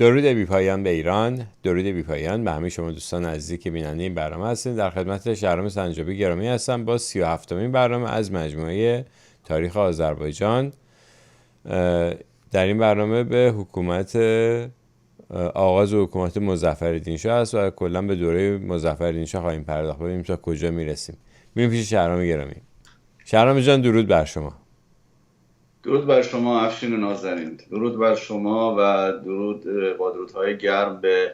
درود بی پایان به ایران، درود بی پایان به همه شما دوستان عزیزی که بیننده این برنامه هستید. در خدمت شهرام سنجابی گرامی هستم با 37مین برنامه از مجموعه تاریخ آذربایجان. در این برنامه به حکومت آغاز حکومت مظفرالدین شاه است و کلا به دوره مظفرالدین شاه خواهیم پرداخت، ببینیم تا کجا میرسیم. میریم پیش شهرام گرامی. شهرام جان درود بر شما. درود بر شما افشین نازنین، درود بر شما و درود با درودهای گرم به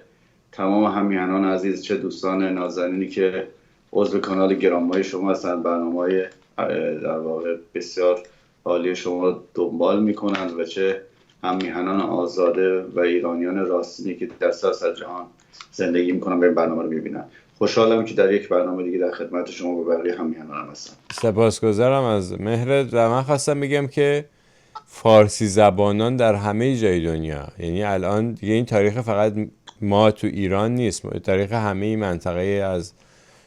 تمام همیهنان عزیز، چه دوستان نازنینی که عضو کانال گرانمایه شما هستند، برنامه‌های در واقع بسیار عالی شما دنبال میکنند و چه همیهنان آزاده و ایرانیان راستینی که در سراسر جهان زندگی میکنن به این برنامه رو میبینن. خوشحالم که در یک برنامه دیگه در خدمت شما و بقیه همیهنانم هستم. سپاسگزارم از مهرت و من خواستم بگم که فارسی زبانان در همه جای دنیا، یعنی الان دیگه این تاریخ فقط ما تو ایران نیست، تاریخ همه منطقه از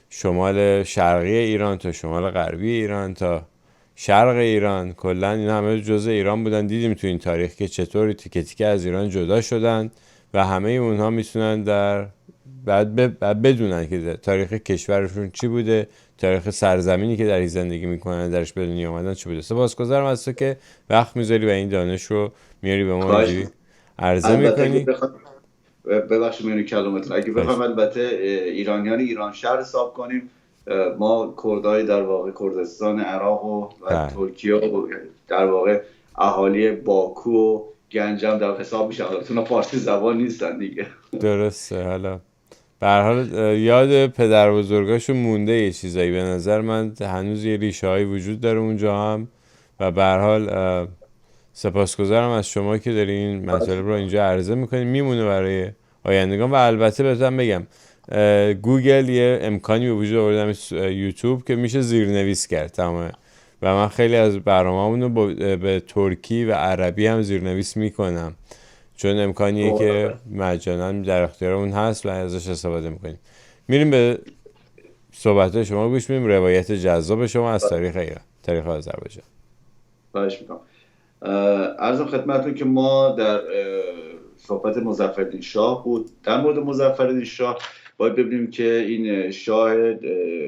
شمال شرقی ایران تا شمال غربی ایران تا شرق ایران، کلا این همه جزء ایران بودن. دیدیم تو این تاریخ که چطور تیکه تیکه از ایران جدا شدن و همه اونها میتونن در بعد بدونن که تاریخ کشورشون چی بوده، تاریخ سرزمینی که در زندگی میکنن درش به دنیا اومدن چی بوده. سپاسگزارم از تو که وقت میذاری و این دانش رو میاری به ما اینجوری عرضه میکنی. ببخشید میونی کلامتون، اگه بخوام البته ایرانیان ایران شهر حساب کنیم، ما کردهای در واقع کردستان عراق و ترکیه و در واقع اهالی باکو و گنجم در حساب میشن، اونا فارسی زبان نیستن دیگه. درسته. حالا به هر حال یاد پدر بزرگاشون مونده یه چیزایی، به نظر من هنوز یه ریشه هایی وجود داره اونجا هم. و به هر حال سپاسگزارم از شما که داری این مطالب رو اینجا عرضه میکنید، میمونه برای آیندگان. و البته بهتون بگم گوگل یه امکانی به وجود آوردم، یوتیوب، که میشه زیرنویس کرد تمام، و من خیلی از برنامه‌مون رو به ترکی و عربی هم زیرنویس میکنم، چون امکانیه که مجانا در اختیارمون هست و ازش استفاده میکنیم. میریم به صحبت شما گوش میدیم، روایت جذاب شما از تاریخ ایران، تاریخ آذربایجان. خواهش میکنم. عرضم خدمتتون که ما در صحبت مظفرالدین شاه بود. در مورد مظفرالدین شاه باید ببینیم که این شاه،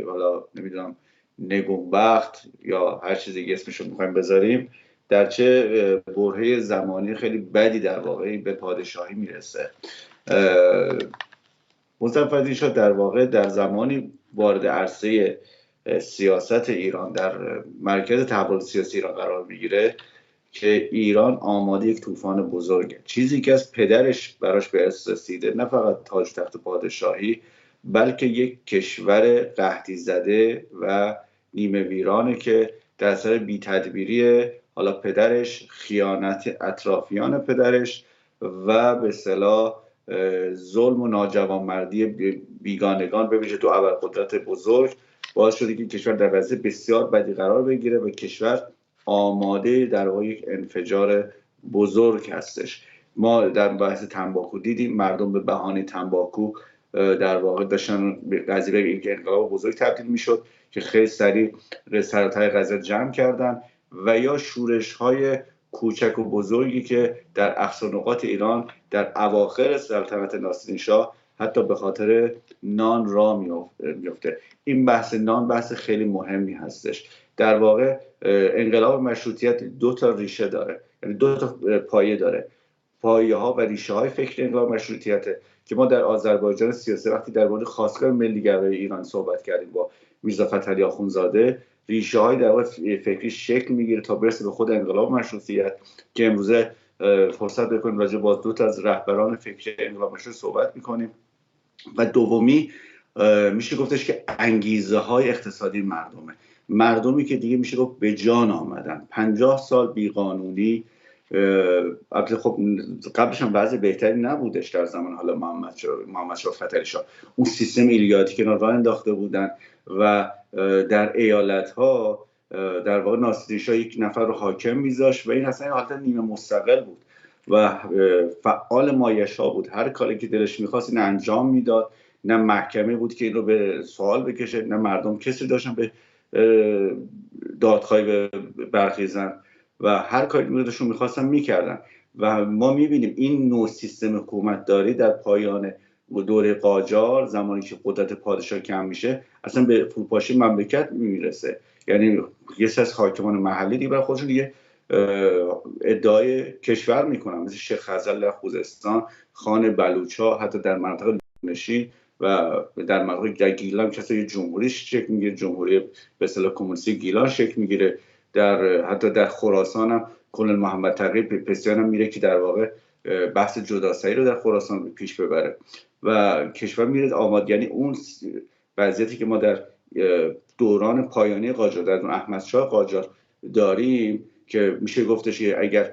حالا نمیدونم نگونبخت یا هر چیز دیگه اسمشو میخوایم بذاریم، در چه برهه زمانی خیلی بدی در واقع به پادشاهی میرسه. مظفرالدین شاه در واقع در زمانی وارد عرصه سیاست ایران، در مرکز تحول سیاسی ایران قرار میگیره که ایران آماده یک طوفان بزرگه. چیزی که از پدرش براش به ارث رسیده، نه فقط تاج تخت پادشاهی، بلکه یک کشور قحطی زده و نیمه ویرانه که در اثر بی‌تدبیری حالا پدرش، خیانت اطرافیان پدرش و به اصطلاح ظلم و ناجوانمردی بیگانگان، به ویژه دو ابرقدرت بزرگ، باعث شده که کشور در وضع بسیار بدی قرار بگیره و کشور آماده در واقع یک انفجار بزرگ هستش. ما در بحث تنباکو دیدیم مردم به بهانه تنباکو در واقع داشتن قضیه به یک انقلاب بزرگ تبدیل میشد که خیلی سریع سرطای قضیه جمع کردن، و یا شورش های کوچک و بزرگی که در اقصا نقاط ایران در اواخر سلطنت ناصرالدین شاه حتی به خاطر نان را میفته. این بحث نان بحث خیلی مهمی هستش. در واقع انقلاب مشروطیت دو تا ریشه داره، یعنی دو تا پایه داره. پایه ها و ریشه های فکر انقلاب مشروطیته که ما در آذربایجان سیاسی وقتی در مورد خواستگاه ملی‌گرایی ایران صحبت کردیم با میرزا فتحعلی آخوندزاده، ریشه های در واقع فکری شکل میگیره تا برسه به خود انقلاب مشروطیت که امروزه فرصت بکنیم راجع با دو تا از رهبران فکری انقلاب مشروطیت صحبت میکنیم. و دومی میشه گفتش که انگیزه های اقتصادی مردمی که دیگه میشه گفت به جان آمدن. 50 سال بیقانونی، البته خب قبلش هم وضع بهتری نبودش در زمان حالا محمد شاه فتحعلی شاه، اون سیستم ایلیاتی که راه انداخته بودن و در ایالت ها در واقع ناصرالدین شاه یک نفر رو حاکم میذاشت و این اصلا حالت نیمه مستقل بود و فعال مایشا بود. هر کاری که دلش میخواست این انجام میداد، نه محکمه بود که این رو به سوال بکشه، نه مردم کسی داشتن به دادخواهی برخیزن و هر کاری دلشون میخواستن میکردن. و ما میبینیم این نوع سیستم حکومتداری در پایان دوره قاجار، زمانی که قدرت پادشاه کم میشه، اصلا به فروپاشی مملکت میرسه. یعنی یه سری از حاکمان محلی دیگه برای خودشون دیگه ادعای کشور میکنن، مثل شیخ خزل در خوزستان، خان بلوچ‌ها حتی در مناطق نشین و در مناطق گیلان کسی یه جمهوری شکل میگیره، جمهوری به اصطلاح کمونیستی گیلان شکل میگیره. حتی در خراسان هم کلن محمد تقی پسیان هم میره که در واقع بحث جداسایی رو در خراسان پیش ببره و کشور میره آماد. یعنی اون وضعیتی که ما در دوران پایانی قاجار، در احمد شاه قاجار داریم، که میشه گفتش اگر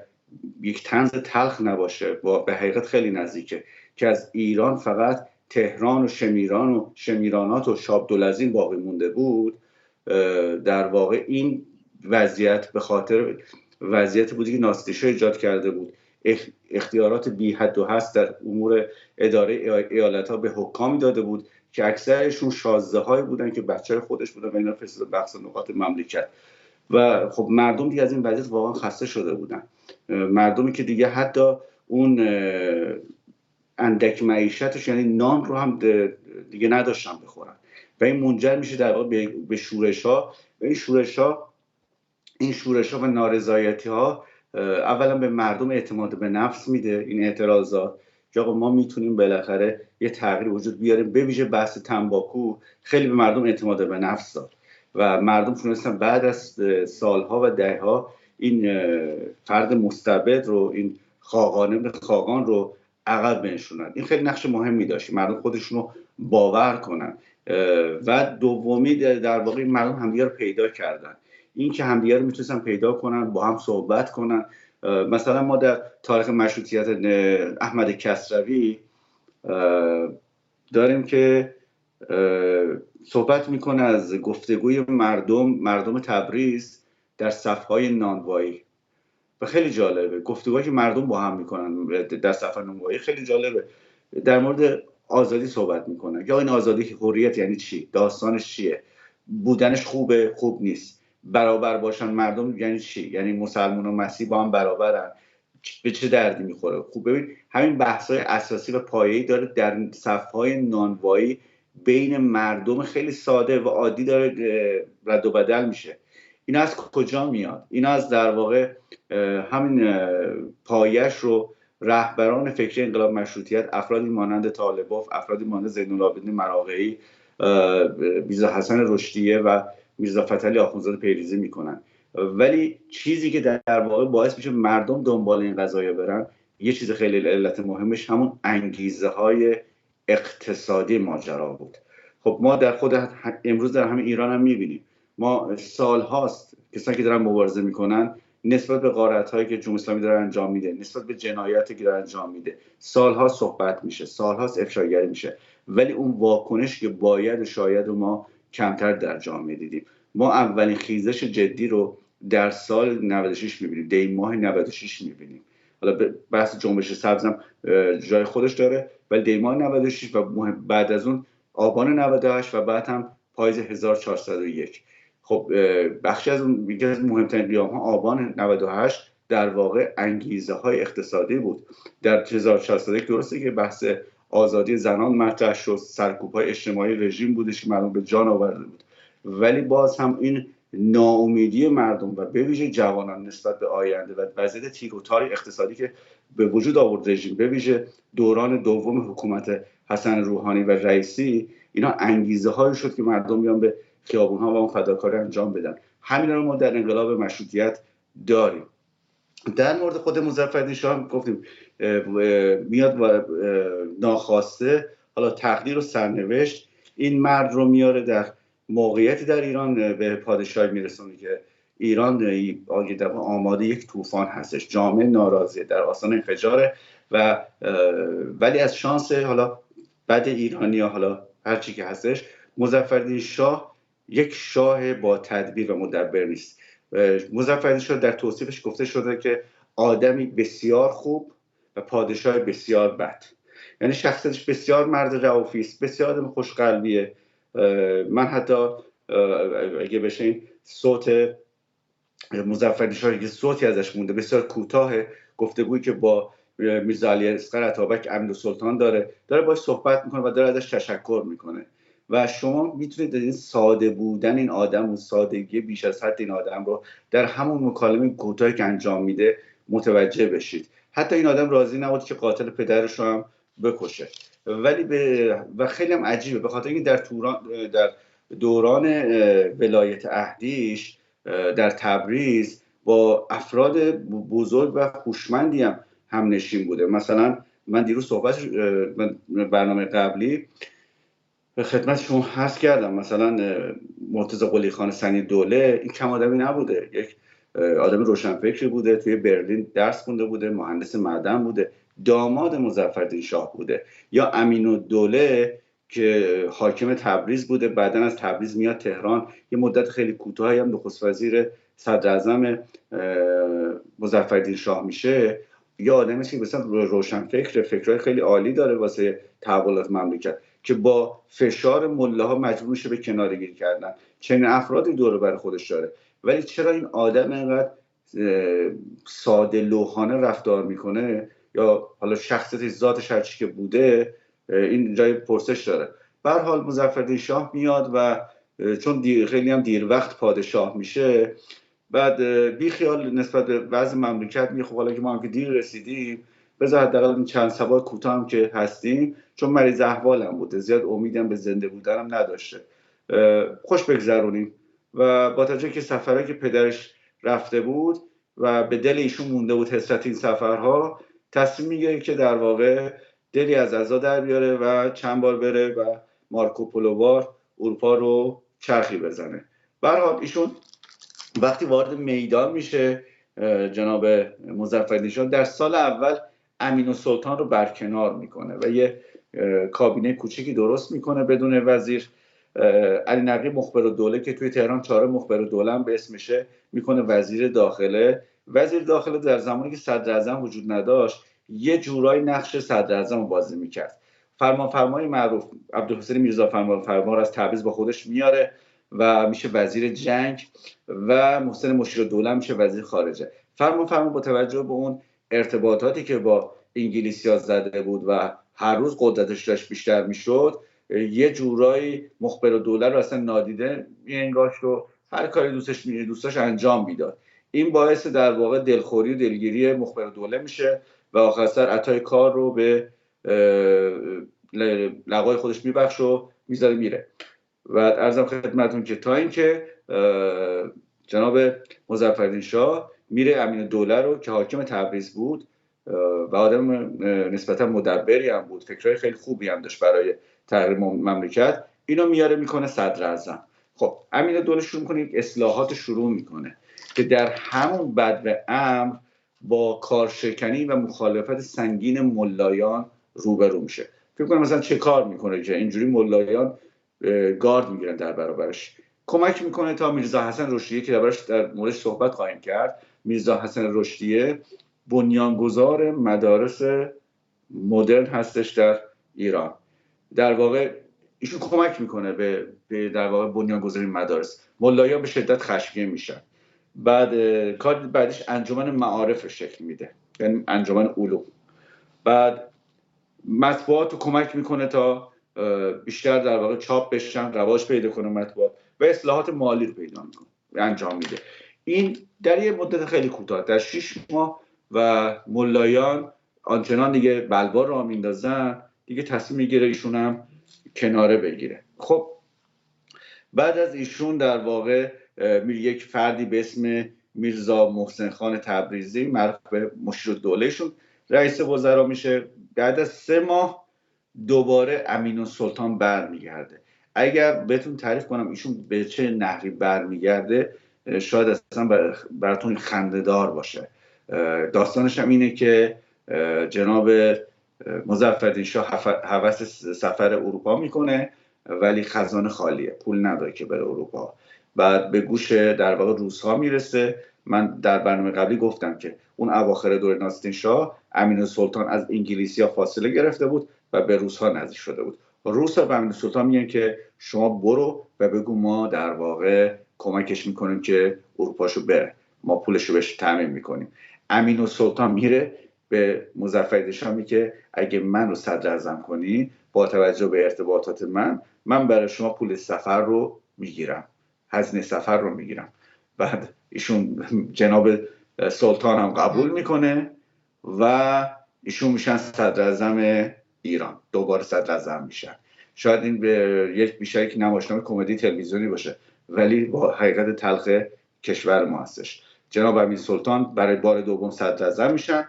یک طنز تلخ نباشه به حقیقت خیلی نزدیکه، که از ایران فقط تهران و شمیران و شمیرانات و شابدولزین باقی مونده بود. در واقع این وضعیت به خاطر وضعیت بودی که ناستیشا ایجاد کرده بود، اختیارات بی حد و حصر در امور اداره ایالت‌ها به حکامی داده بود که اکثرشون شازده‌هایی بودن که بچه خودش بودن و اینا فرستاده بخش نقاط مملکت. و خب مردم دیگه از این وضعیت واقعا خسته شده بودن، مردمی که دیگه حتی اون اندک معیشتش، یعنی نان رو هم دیگه نداشتن بخورن و این منجر میشه در واقع به شورش‌ها. و این شورش‌ها و نارضایتی‌ها اولا به مردم اعتماد به نفس میده، این اعتراضات، که آقا ما میتونیم بالاخره یه تغییر وجود بیاریم. به ویژه بحث تنباکو خیلی به مردم اعتماد به نفس داد و مردم تونستن بعد از سالها و دهها این فرد مستبد رو، این خاقان رو عقب بنشونن. این خیلی نقش مهمی داشت، مردم خودشون رو باور کنن. و دومی در واقع مردم همدیگه رو پیدا کردن، این که همدیگه رو میتونستن پیدا کنن، با هم صحبت کنن. مثلا ما در تاریخ مشروطیت احمد کسروی داریم که صحبت میکنه از گفتگوی مردم تبریز در صفهای نانوایی و خیلی جالبه گفتگوهایی که مردم با هم میکنن در صفحه نانوایی. خیلی جالبه، در مورد آزادی صحبت میکنن، یا این آزادی، حریت یعنی چی، داستانش چیه، بودنش خوبه، خوب نیست، برابر باشن مردم یعنی چی، یعنی مسلمان و مسیح با هم برابرن، به چه دردی میخوره. خوب ببین همین بحث‌های اساسی و پایه‌ای داره در صف‌های نانوایی بین مردم خیلی ساده و عادی داره رد و بدل میشه. اینا از کجا میاد؟ اینا از در واقع همین پایش رو رهبران فکری انقلاب مشروطیت، افرادی مانند طالباف، افرادی مانند زین‌العابدین مراغه‌ای، میرزا حسن رشدیه و میرزا فتحعلی آخوندزاده پیریزی میکنن. ولی چیزی که در واقع باعث میشه مردم دنبال این قضایا برن، یه چیز خیلی علت مهمش همون انگیزه های اقتصادی ماجرا بود. خب ما در خود امروز در همین ایران هم میبینیم، ما سال هاست کسانی که دارن مبارزه میکنن نسبت به غارت‌هایی که جمهوری اسلامی داره انجام میده، نسبت به جنایاتی که داره انجام میده، سالها صحبت میشه، سالهاست افشاگری میشه، ولی اون واکنش که باید و شاید و ما کمتر در جامعه دیدیم. ما اولین خیزش جدی رو در سال 96 میبینیم، دی ماه 96 میبینیم. حالا بحث جنبش سبزم جای خودش داره، ولی دی ماه 96 و بعد از اون آبان 98 و بعد هم پاییز 1401. خب بخشی از اون یکی از مهمترین قیام ها آبان 98 در واقع انگیزه های اقتصادی بود. در 1401 درسته که بحث آزادی زنان مطرح شد، سرکوب‌های اجتماعی رژیم بودش که مردم به جان آورده بود، ولی باز هم این ناامیدی مردم و به ویژه جوانان نسبت به آینده و وضعیت تیر و تار اقتصادی که به وجود آورد رژیم، به ویژه دوران دوم حکومت حسن روحانی و رئیسی، اینا انگیزه هایی شد که مردم بیان به خیابون ها و اون فداکاری انجام بدن. همین رو ما در انقلاب مشروطیت داریم. در مورد خود مظفرالدین شاه گفتیم میاد و ناخواسته، حالا تقدیر و سرنوشت این مرد رو میاره در موقعیتی در ایران به پادشاهی میرسونه که ایران آماده یک طوفان هستش، جامعه ناراضیه، در آستانه انفجاره و ولی از شانس حالا بد ایرانی ها، حالا هر چی که هستش، مظفرالدین شاه یک شاه با تدبیر و مدبر نیست. مظفرالدین شاه در توصیفش گفته شده که آدمی بسیار خوب و پادشاه بسیار بد، یعنی شخصیتش بسیار مرد رئوفی است، بسیار آدم خوشقلبیه. من حتی اگه بشه این صوت مظفرالدین شاه که صوتی ازش مونده بسیار کوتاهه، گفتگویی که با میرزا علی اصغر عطابک امیرالسلطان داره باش صحبت میکنه و داره ازش تشکر میکنه و شما میتونید این ساده بودن این آدم و سادگی بیش از حد این آدم رو در همون مکالمه کوتاهی که انجام میده متوجه بشید. حتی این آدم راضی نبود که قاتل پدرش رو هم بکشه، ولی و خیلی هم عجیبه به خاطر اینکه در دوران ولایت عهدیش در تبریز با افراد بزرگ و هوشمندی هم نشین بوده. مثلا من دیروز صحبت برنامه قبلی به خدمت شما عرض کردم، مثلا مرتضی قلی خان سنی دوله این کم آدمی نبوده، یک آدم روشنفکری بوده، توی برلین درس خونده بوده، مهندس معدن بوده، داماد مظفرالدین شاه بوده. یا امین‌الدوله که حاکم تبریز بوده، بعدن از تبریز میاد تهران، یه مدت خیلی کوتاهی هم نخست وزیر صدراعظم مظفرالدین شاه میشه. یا آدمی که مثلا روشنفکر، فکرهای خیلی عالی داره واسه تحولات مملکت که با فشار ملاها مجبور میشه به کناره‌گیری کردن. چنین افرادی دور بر خودش داره، ولی چرا این آدم اینقدر ساده لوحانه رفتار میکنه، یا حالا شخصیت ذاتش هرچی که بوده، این جای پرسش داره. به هر حال مظفرالدین شاه میاد و چون خیلی هم دیر وقت پادشاه میشه، بعد بی خیال نسبت به وضع مملکت میگه خب حالا که ما هم که دیر رسیدیم، بذار حداقل این چند سبا کوتاه هم که هستیم، چون مریض احوالم بوده، زیاد امیدم به زنده بودنم نداشته، خوش بگذرونیم. و با توجه که سفرهایی که پدرش رفته بود و به دل ایشون مونده بود حسرت این سفرها، تصمیم میگیره که در واقع دلی از عزا در بیاره و چند بار بره و مارکوپولووار اروپا رو چرخی بزنه. به هر حال ایشون وقتی وارد میدان میشه، جناب مظفرالدین شاه در سال اول امین‌السلطان رو برکنار میکنه و یه کابینه کوچیکی درست میکنه بدون وزیر. علی نقی مخبرالدوله که توی تهران چهار مخبرالدوله هم به اسمشه میکنه وزیر داخله. وزیر داخله در زمانی که صدراعظم وجود نداشت یه جورایی نقش صدراعظم رو بازی میکرد. فرمانفرمای معروف عبدالحسین میرزا فرمانفرما رو از تبریز با خودش میاره و میشه وزیر جنگ و محسن مشیرالدوله میشه وزیر خارجه. فرمانفرما با توجه به اون ارتباطاتی که با انگلیسی‌ها زده بود و هر روز قدرتش داشت بیشتر میشد، یه جورایی مخبرالدوله رو اصلا نادیده می‌انگاشت و هر کاری دوستش انجام میداد. این باعث در واقع دلخوری و دلگیری مخبرالدوله میشه و آخر سر عطای کار رو به لقای خودش میبخش و میذاره میره. و عرضم خدمتون که تا اینکه جناب مظفرالدین شاه میره امین‌الدوله رو که حاکم تبریز بود و آدم نسبتا مدبری هم بود، فکرهای خیلی خوبی هم داشت برای تغییر مملکت، اینو میاره میکنه صدراعظم. خب امین‌الدوله شروع میکنه یک اصلاحات شروع میکنه که در همون بدو امر با کارشکنی و مخالفت سنگین ملایان روبرو میشه. فکر کنم مثلا چه کار میکنه که اینجوری ملایان گارد میگیرن در برابرش. کمک میکنه تا میرزا حسن رشدیه که در موردش صحبت خواهیم کرد. میرزا حسن رشدیه بنیانگذار مدارس مدرن هستش در ایران. در واقع ایشون کمک میکنه به در واقع بنیانگذاری مدارس. ملایان به شدت خشمگین میشن. بعد کار بعدش انجمن معارف شکل میده، یعنی انجمن علوم. بعد مطبوعات رو کمک میکنه تا بیشتر در واقع چاپ بشن، رواج پیدا کنه مطبوعات، و اصلاحات مالی رو پیدا میکنه انجام میده. این در یه مدت خیلی کوتاه، در 6 ماه، و ملایان آنچنان دیگه بلوا را میندازن دیگه تصمیم میگیره ایشون هم کناره بگیره. خب بعد از ایشون در واقع یک فردی به اسم میرزا محسن خان تبریزی معروف به مشیرالدولهشون رئیس وزرا میشه. بعد از 3 ماه دوباره امین‌السلطان برمیگرده. اگر بهتون تعریف کنم ایشون به چه نحوی برمیگرده شاید اصلا براتون خنده‌دار باشه. داستانش هم اینه که جناب مظفرالدین شاه هوس سفر اروپا میکنه ولی خزانه خالیه، پول نداره که بره اروپا. بعد به گوش در واقع روس‌ها میرسه. من در برنامه قبلی گفتم که اون اواخر دوره ناصرالدین شاه امین‌السلطان از انگلیسی‌ها فاصله گرفته بود و به روس‌ها نزدیک شده بود. روس‌ها به امین‌السلطان میگن که شما برو و بگو ما در واقع کمکش میکنیم که اروپاشو بره، ما پولشو بهش تامین میکنیم. امین السلطان میره به مظفرالدین شاه میگه که اگه من رو صدر اعظم کنی با توجه به ارتباطات من برای شما پول سفر رو میگیرم، هزینه سفر رو میگیرم. بعد ایشون جناب سلطان هم قبول میکنه و ایشون میشن صدر اعظم ایران، دوباره صدر اعظم میشن. شاید این به یک بیشتر که نمایشنامه کمدی تلویزیونی باشه ولی با حقیقت تلخ کشور ما هستش. جناب امین سلطان برای بار دوم صدر اعظم میشن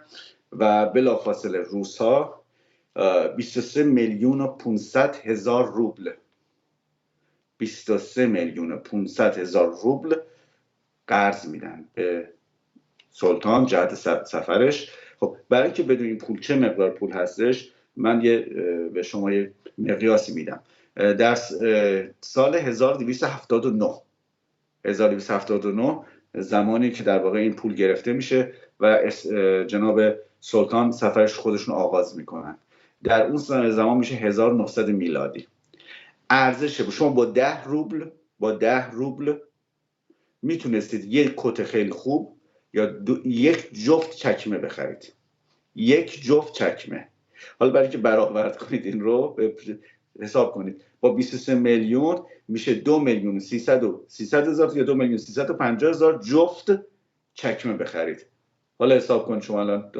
و بلافاصله روس ها 23 میلیون و 500 هزار روبل 23 میلیون و 500 هزار روبل قرض میدن به سلطان جهت سفرش. خب برای اینکه بدونیم پول چه مقدار پول هستش من به شما یه مقیاسی میدم. در سال 1279 زمانی که در واقع این پول گرفته میشه و جناب سلطان سفرش خودشون آغاز میکنن، در اون زمان میشه 1900 میلادی. ارزش شما با 10 روبل میتونستید یک کت خیلی خوب یا یک جفت چکمه بخرید. یک جفت چکمه. حالا برای که برآورد کنید این رو حساب کنید، با 23 میلیون میشه 2 میلیون 300 هزار یا 2 میلیون 350 هزار جفت چکمه بخرید. حالا حساب کنید شما الان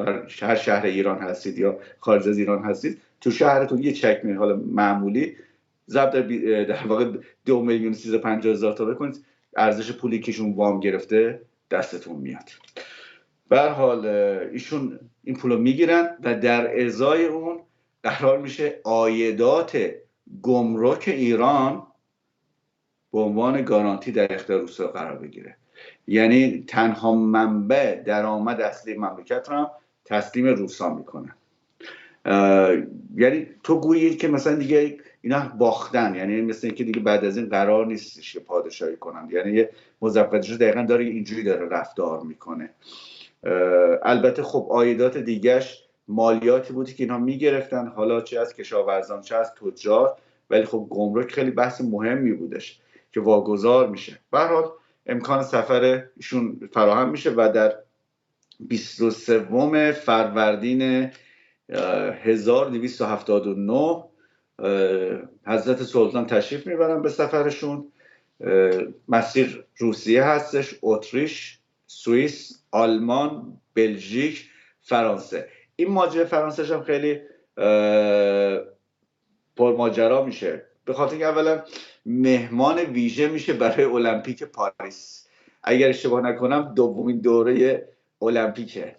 هر شهر ایران هستید یا خارج از ایران هستید، تو شهرتون یه چکمه حالا معمولی ضرب در واقع 2 میلیون 350 هزار تا بکنید، ارزش پولی که ایشون وام گرفته دستتون میاد. به هر حال ایشون این پولو میگیرن و در ازای اون قرار میشه عایدات گمرک ایران به عنوان گارانتی در اختیار روسا قرار بگیره. یعنی تنها منبع درآمد اصلی مملکت رو هم تسلیم روسا میکنن. یعنی تو گویی که مثلا دیگه اینا باختن، یعنی مثل اینکه دیگه بعد از این قرار نیستش که پادشاهی کنن. یعنی مظفرالدین شاه دقیقاً داره اینجوری داره رفتار میکنه. البته خب عایدات دیگهش مالیاتی بودی که اینها میگرفتن، حالا چه از کشاورزان چه از تجار، ولی خب گمرک خیلی بحث مهمی بودش که واگذار میشه. به هر حال امکان سفر ایشون فراهم میشه و در 23 فروردین 1279 حضرت سلطان تشریف میبرن به سفرشون. مسیر روسیه هستش، اتریش، سوئیس، آلمان، بلژیک، فرانسه. این ماجرای فرانسه هم خیلی پرماجرا میشه به خاطر اینکه اولا مهمان ویژه میشه برای المپیک پاریس. اگر اشتباه نکنم دومین دوره المپیکه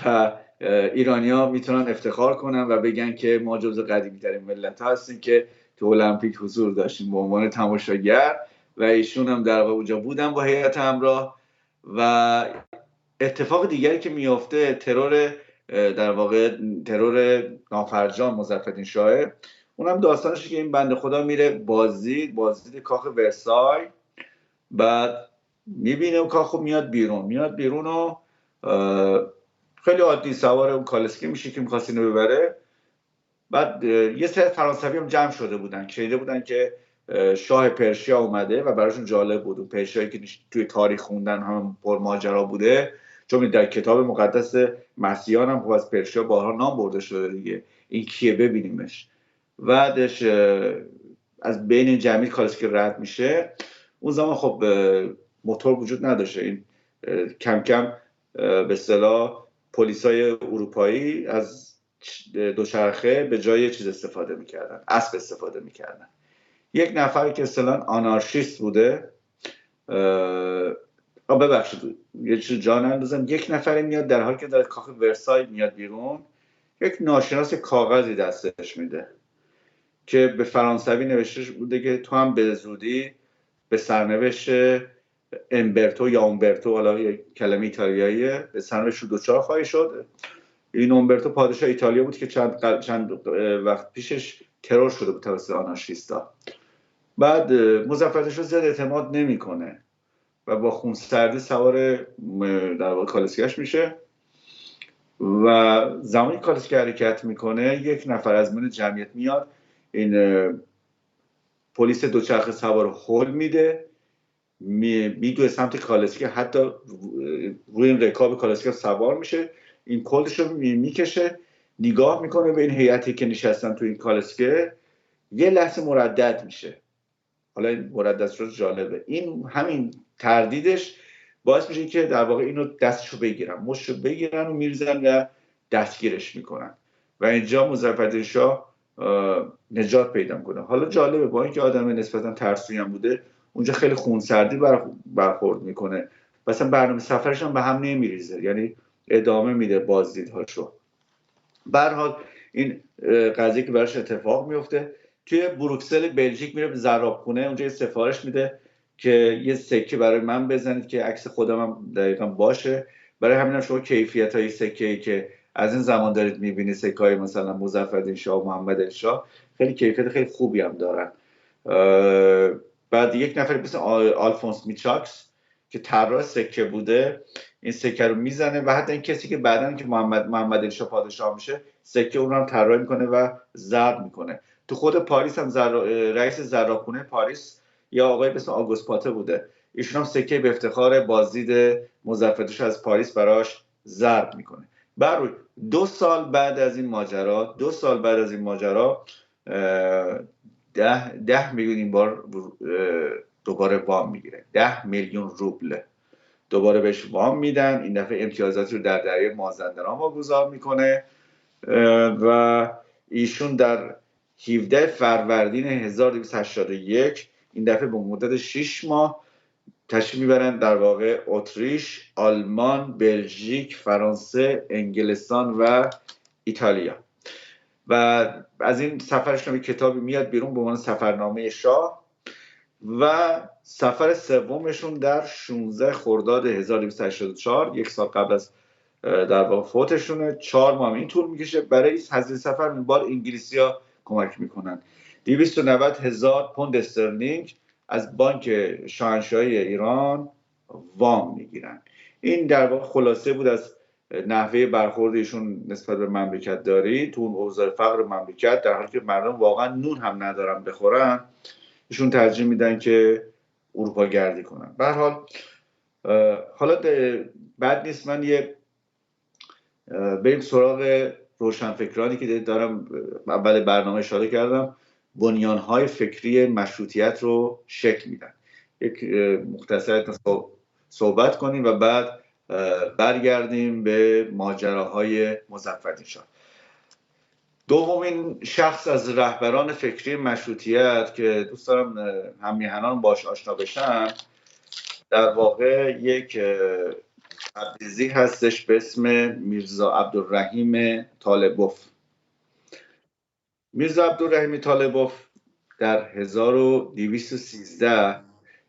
و ایرانی‌ها میتونن افتخار کنن و بگن که ما جزو قدیمی‌ترین ملت‌ها هستیم که تو المپیک حضور داشتیم به عنوان تماشاگر و ایشون هم در واقع اونجا بودن با هیئت همراه. و اتفاق دیگری که میفته ترور در واقع ترور نافرجام مظفرالدین شاه. اونم داستانشه که این بنده خدا میره بازدید کاخ ورسای، بعد میبینه اون کاخ میاد بیرون و خیلی عادی سوار اون کالسکه میشه که میخواست اینو ببره. بعد یه سری فرانسوی هم جمع شده بودن، شنیده بودن که شاه پرشیا اومده و براشون جالب بود. اون پرشیایی که توی تاریخ خوندن هم پر ماجرا بوده، چون در کتاب مقدس مسیحیان هم از پرشیا بارها نام برده شده دیگه، این کیه ببینیمش. بعدش از بین جمعی کالسکه رد میشه. اون زمان خب موتور وجود نداشته، این کم کم به اصطلاح پلیسای اروپایی از دوچرخه به جای چیز استفاده میکردن، اسب استفاده میکردن. یک نفر که اصطلاحاً آنارشیست بوده، ببخشید یه چیز جا نندازم، یک نفر میاد در حالی که داره کاخ ورسای میاد بیرون، یک ناشناس کاغذی دستش میده که به فرانسوی نوشته بوده که تو هم به زودی به سرنوشت امبرتو یا اومبرتو، حالا یک کلمه ایتالیاییه، به سرنوشت دچار خواهی شد. این اومبرتو پادشاه ایتالیا بود که چند وقت پیشش ترور شده بود توسط آنارشیستا. بعد مظفرالدین شاه زیاد اعتماد نمیکنه و با خونسردی سوار در واقع کالسکه‌اش میشه و زمانی کالسکه حرکت میکنه یک نفر از میان جمعیت میاد این پلیس دوچرخه سوار هول میده میدوه سمت کالسکه، حتی روی این رکاب کالسکه سوار میشه، این کلش رو میکشه، نگاه میکنه به این هیئتی که نشستن تو این کالسکه، یه لحظه مردد میشه. حالا این مردد شد جالبه، این همین تردیدش باعث میشه که در واقع اینو دستشو بگیرن، مشتو بگیرن و میریزن و دستگیرش میکنن و اینجا مظفرالدین شاه نجات پیدا میکنه. حالا جالبه، با اینکه آدم نسبتا ترسویی هم بوده، اونجا خیلی خونسردی برخورد میکنه، مثلا برنامه سفرش هم به هم نمیریزه، یعنی ادامه میده بازدیدهاشو. به هر حال این قضیه که براش اتفاق میفته، توی بروکسل بلژیک میره به زرابخونه، اونجا یه سفارش میده که یه سکه برای من بزنید که عکس خودم هم دقیقا باشه. برای همینم شما کیفیت های سکه‌ای که از این زمان دارید میبینید، سکه های مثلا مظفرالدین شاه و محمد شاه، خیلی کیفیت خیلی خوبی هم دارن. بعد یک نفر مثل آلفونس میچاکس که طراح سکه بوده، این سکه رو میزنه و حتی این کسی که بعداً که محمد علی پادشاه میشه، سکه اون رو هم طراحی میکنه و ضرب میکنه. تو خود پاریس هم رئیس زرابخونه پاریس یا آقای مثل آگوست پاته بوده، ایشون هم سکه به افتخار بازدید مظفرالدین شاه از پاریس براش ضرب میکنه. بر 2 سال بعد از این ماجرا 10 میلیون این بار دوباره وام میگیره، 10 میلیون روبل دوباره بهش وام میدن. این دفعه امتیازاتی رو در دریای مازندران واگذار میکنه و ایشون در 17 فروردین 1281 این دفعه به مدت 6 ماه تشریف میبرن در واقع اتریش، آلمان، بلژیک، فرانسه، انگلستان و ایتالیا. و از این سفرشون کتابی میاد بیرون به عنوان سفرنامه شاه و سفر سومشون در 16 خرداد 1284، یک سال قبل از در واقع فوتشونه، 4 ماه این طول میکشه. برای هزینه سفر این بار انگلیسی‌ها کمک میکنن، 290,000 پوند استرلینگ از بانک شاهنشاهی ایران وام میگیرن. این در واقع خلاصه بود از نحوه برخورد ایشون نسبت به مملکت داری تو اون اوضاع فقر مملکت، در حالی که مردم واقعا نون هم ندارن بخورن، ایشون ترجیح میدن که اروپا گردی کنن. به هر حال حالا بد نیست من یه بریم سراغ روشنفکرانی که دارم اول برنامه اشاره کردم، بنیانهای فکری مشروطیت رو شکل میدن. یک مختصر صحبت کنیم و بعد برگردیم به ماجراهای مظفرالدین شاه. دومین شخص از رهبران فکری مشروطیت که دوست دارم هم‌میهنان باش آشنا بشن، در واقع یک تبریزی هستش به اسم میرزا عبدالرحیم طالبوف. میرزا عبدالرحیم طالبوف در 1213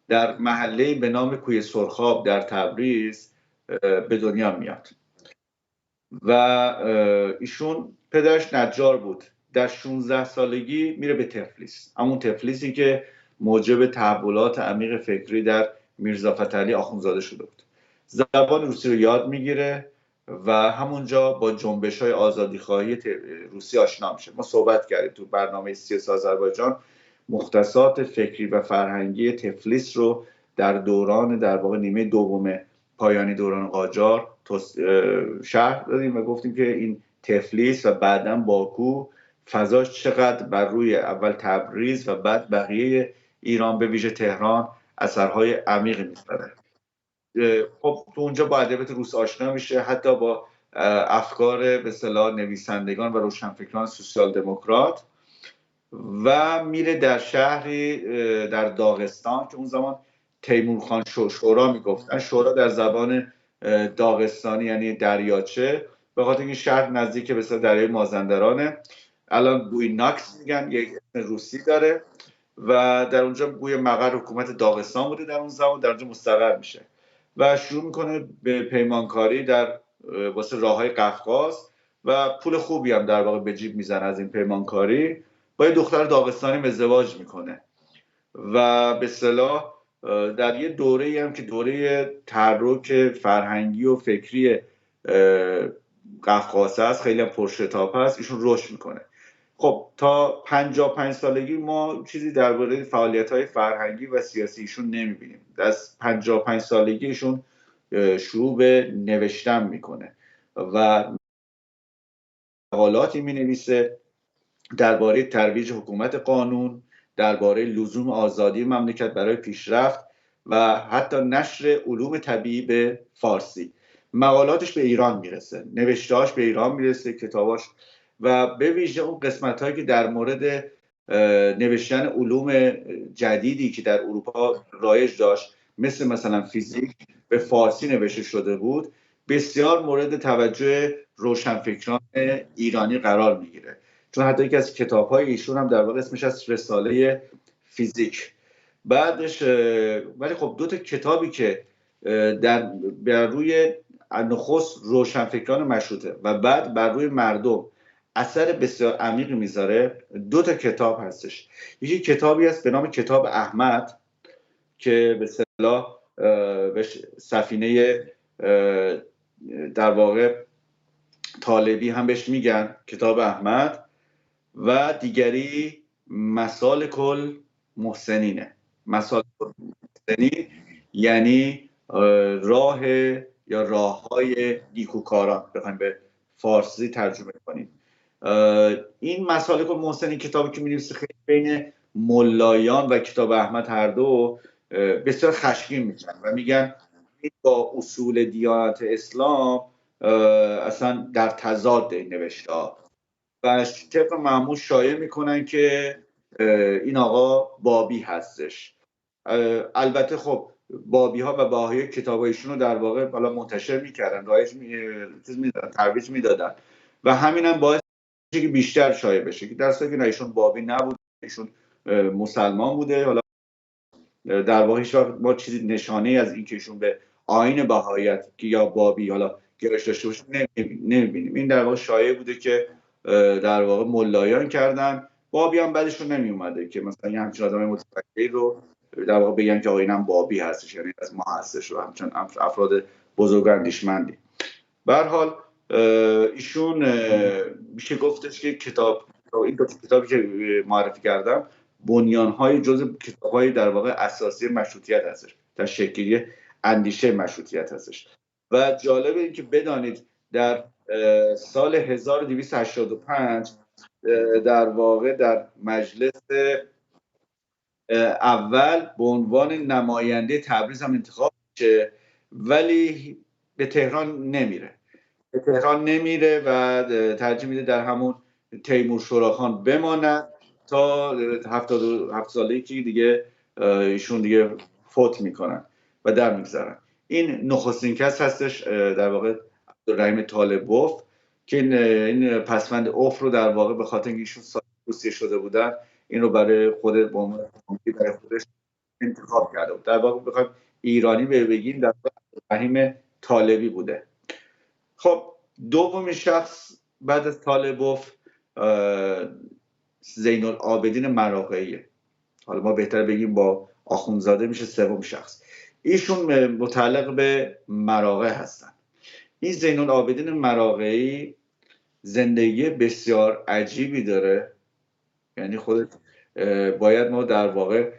در محله‌ای به نام کوی سرخاب در تبریز به دنیا میاد و ایشون پدرش نجار بود. در 16 سالگی میره به تفلیس، همون تفلیسی که موجب تحولات عمیق فکری در میرزا فتحعلی آخوندزاده شده بود. زبان روسی رو یاد میگیره و همونجا با جنبش‌های آزادیخواهی روسی آشنا میشه. ما صحبت کردیم تو برنامه سیاست آذربایجان مختصات فکری و فرهنگی تفلیس رو در دوران در واقع نیمه دوم پایانی دوران قاجار شرح دادیم و گفتیم که این تفلیس و بعداً باکو فضاش چقدر بر روی اول تبریز و بعد بقیه ایران به ویژه تهران اثرهای عمیقی میذاره. خب تو اونجا با ادبیات روس آشنا میشه، حتی با افکار به اصطلاح نویسندگان و روشنفکران سوسیال دموکرات و میره در شهری در داغستان که اون زمان تیمورخان شورا میگفتن، شورا در زبان داغستانی یعنی دریاچه، به خاطر این شهر نزدیک به دریای مازندرانه. الان بویناکس میگن، یک اسم روسی داره و در اونجا گوی مقر حکومت داغستان بوده در اون زمان، در اونجا مستقر میشه و شروع میکنه به پیمانکاری در واسه راههای قفقاز و پول خوبی هم در واقع به جیب میزنه از این پیمانکاری. با یه دختر داغستانی ازدواج میکنه و به اصطلاح در یه دوره‌ای هم که دوره تحرک فرهنگی و فکری قفقاز است، خیلی هم پرشتاب هست، ایشون رشد میکنه خب تا 55 سالگی ما چیزی درباره فعالیت‌های فرهنگی و سیاسی ایشون نمی‌بینیم. از 55 سالگی ایشون شروع به نوشتن میکنه و مقالاتی می‌نویسه درباره ترویج حکومت قانون، درباره لزوم آزادی مملکت برای پیشرفت و حتی نشر علوم طبیعی به فارسی. مقالاتش به ایران میرسه، نوشتهاش به ایران میرسه، کتاباش، و به ویژه اون قسمت هایی که در مورد نوشتن علوم جدیدی که در اروپا رایج داشت، مثلا فیزیک، به فارسی نوشته شده بود، بسیار مورد توجه روشنفکران ایرانی قرار میگیره. چون حتی یکی از کتاب‌های ایشون هم در واقع اسمش از رساله فیزیک. بعدش ولی خب دو تا کتابی که بر روی نخست روشنفکران مشروطه و بعد بر روی مردم اثر بسیار عمیقی میذاره، دو تا کتاب هستش. یکی کتابی است به نام کتاب احمد که به اصطلاح سفینه در واقع طالبی هم بهش میگن کتاب احمد، و دیگری مسالک المحسنینه. مسالک المحسنین یعنی راه یا راههای نیکوکاران، بخوایم به فارسی ترجمه کنیم. این مسالک المحسنین کتابی که می‌نویسه خیلی بین ملایان و کتاب احمد هر دو بسیار خشمگین میشن و میگن با اصول دیانت اسلام اصلا در تضاد این نوشته ها، و طبق معمول شایع میکنن که این آقا بابی هستش. البته خب بابی ها و بهایی کتابایشون رو در واقع حالا منتشر میکردن، رایج میدادن، ترویج میدادن، و همین هم باعث میشه که بیشتر شایع بشه که در صورتی که ایشون بابی نبود، ایشون مسلمان بوده. حالا در واقع هیچ وقت ما چیزی نشانه از این که ایشون به آیین بهاییت که یا بابی حالا گرایش داشته باشه نمیبینیم. این در واقع شایع بوده که در واقع ملایان کردن. بابی هم بعدشون نمی اومده که مثلا یه همچین آدم متفکری رو در واقع بگن که آقا اینم بابی هستش، یعنی از ما هستش، و همچنان افراد بزرگ اندیشمندی. به هر حال ایشون میشه گفتش که این دو کتابی که معرفی کردم بنیان‌های جزء کتاب‌های در واقع اساسی مشروطیت هستش، در شکلی اندیشه مشروطیت هستش. و جالبه این که بدانید در سال 1285 در واقع در مجلس اول به عنوان نماینده تبریز هم انتخاب میشه، ولی به تهران نمیره و ترجیح میده در همون تیمور شوراخان بماند تا 77 سالگی که دیگه ایشون دیگه فوت میکنن و در میگذرن. این نخستین کس هستش در واقع عبدالرحیم طالبوف که این پسوند اوف رو در واقع به خاطر اینکه ایشون روسیه شده بودن، این رو برای برای خودش انتخاب کرده بود. در واقع بخوایم ایرانی بگیم در واقع عبدالرحیم طالبی بوده. خب دومین شخص بعد از طالبوف زین العابدین مراغه‌ایه. حالا ما بهتر بگیم با آخوندزاده میشه سوم شخص. ایشون متعلق به مراغه هستن. این زین العابدین مراغه‌ای زندگی بسیار عجیبی داره، یعنی خودت باید ما در واقع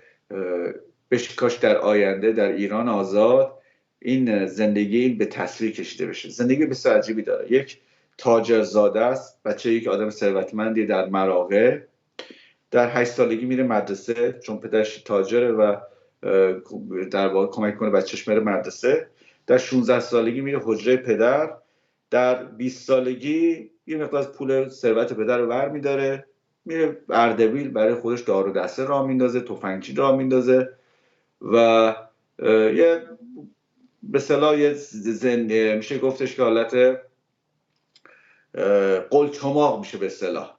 کاش در آینده در ایران آزاد این زندگی به تصویر کشیده بشه. زندگی بسیار عجیبی داره. یک تاجرزاده است، بچه یک آدم ثروتمندی در مراغه. در 8 سالگی میره مدرسه چون پدرش تاجره و در واقع کمک کنه بچهش بره مدرسه. در 16 سالگی میره حجره پدر. در 20 سالگی یه مقدار از پول ثروت پدر رو برمی‌داره، میره اردبیل برای خودش دار و دسته راه میندازه، تفنگچی راه میندازه و یه به اصطلاح یه میشه گفتش که حالت قلچماق میشه. به اصطلاح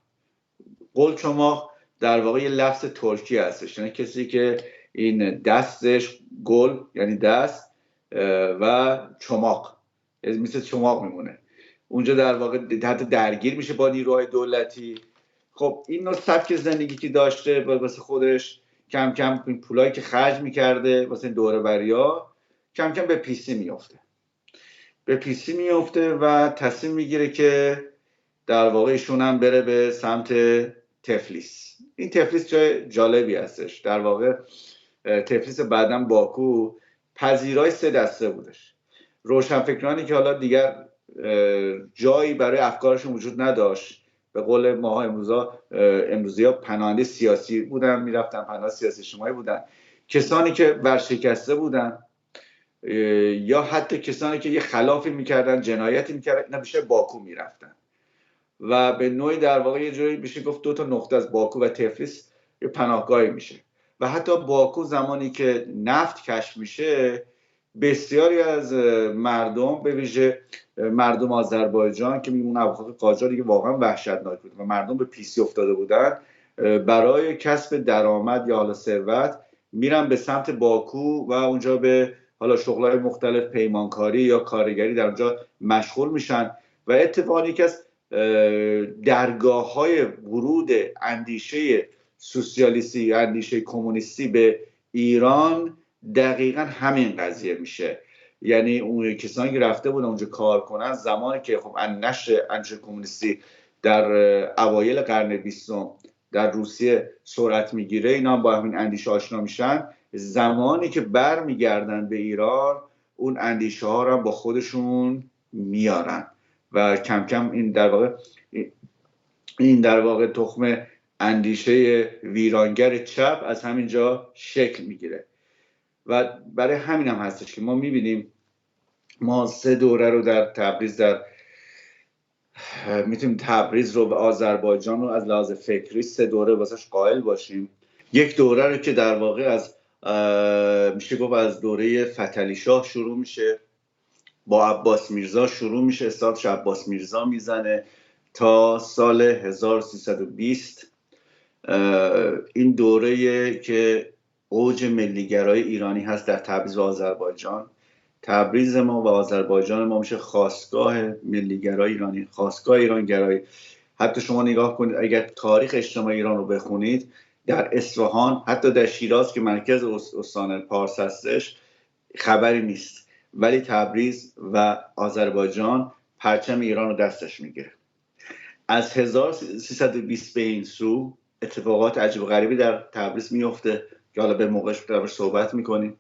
قلچماق در واقع یه لفظ ترکی هستش، یعنی کسی که این دستش گل یعنی دست و چماق مثل چماق میمونه اونجا، در واقع حتی درگیر میشه با نیروهای دولتی. خب این نوع سبک زندگی که داشته واسه خودش، کم کم این پولایی که خرج میکرده واسه دوره بریا کم کم به پیسی میفته و تصمیم میگیره که در واقع ایشون هم بره به سمت تفلیس. این تفلیس جای جالبی هستش. در واقع تفلیس بعداً باکو پذیرای 3 دسته بودش. روشنفکرانی که حالا دیگر جایی برای افکارشون وجود نداشت، به قول ماها امروزی ها پناهنده سیاسی بودن، میرفتن پناه سیاسی اجتماعی بودن، کسانی که ورشکسته بودن یا حتی کسانی که یه خلافی میکردن، جنایتی میکردن، اینا بیشتر باکو میرفتن و به نوعی در واقع یه جوری میشه گفت 2 تا نقطه از باکو و تفلیس یه پناهگاهی میشه. و حتی باکو زمانی که نفت کشف میشه، بسیاری از مردم، به ویژه مردم آذربایجان که میمونه ابوالفضل قاجار دیگه واقعا وحشتناک بود و مردم به پیسی افتاده بودن، برای کسب درآمد یا حالا ثروت میرن به سمت باکو و اونجا به حالا شغلای مختلف، پیمانکاری یا کارگری در اونجا مشغول میشن. و اتفاقی یکی از درگاه‌های ورود اندیشه سوسیالیستی، اندیشه کمونیستی به ایران دقیقا همین قضیه میشه. یعنی اون کسانی که رفته بودن اونجا کار کنن، زمانی که خب نشر اندیشه کمونیستی در اوایل قرن 20 در روسیه سرعت میگیره، اینا با همین اندیشه آشنا میشن. زمانی که برمیگردن به ایران، اون اندیشه ها رو با خودشون میارن و کم کم این در واقع تخم اندیشه ویرانگر چپ از همینجا شکل میگیره. و برای همین هم هستش که ما میبینیم ما 3 دوره رو در تبریز میتونیم تبریز رو به آذربایجان رو از لحاظ فکری 3 دوره واسش قائل باشیم. یک دوره رو که در واقع از میشه گفت از دوره فتحعلی شاه شروع میشه، با عباس میرزا شروع میشه، استادش عباس میرزا میزنه تا سال 1320. این دوره که اوج ملیگرایی ایرانی هست در تبریز و آذربایجان. تبریز ما و آذربایجان ما میشه خاستگاه ملیگرایی ایرانی، خاستگاه ایرانگرایی. حتی شما نگاه کنید، اگر تاریخ اجتماعی ایران رو بخونید، در اصفهان، حتی در شیراز که مرکز استان پارس هستش، خبری نیست، ولی تبریز و آذربایجان پرچم ایران رو دستش میگیره. از 1320 به این سو اتفاقات عجیب و غریبی در تبریز میفته که حالا به موقعش دربارش صحبت میکنیم.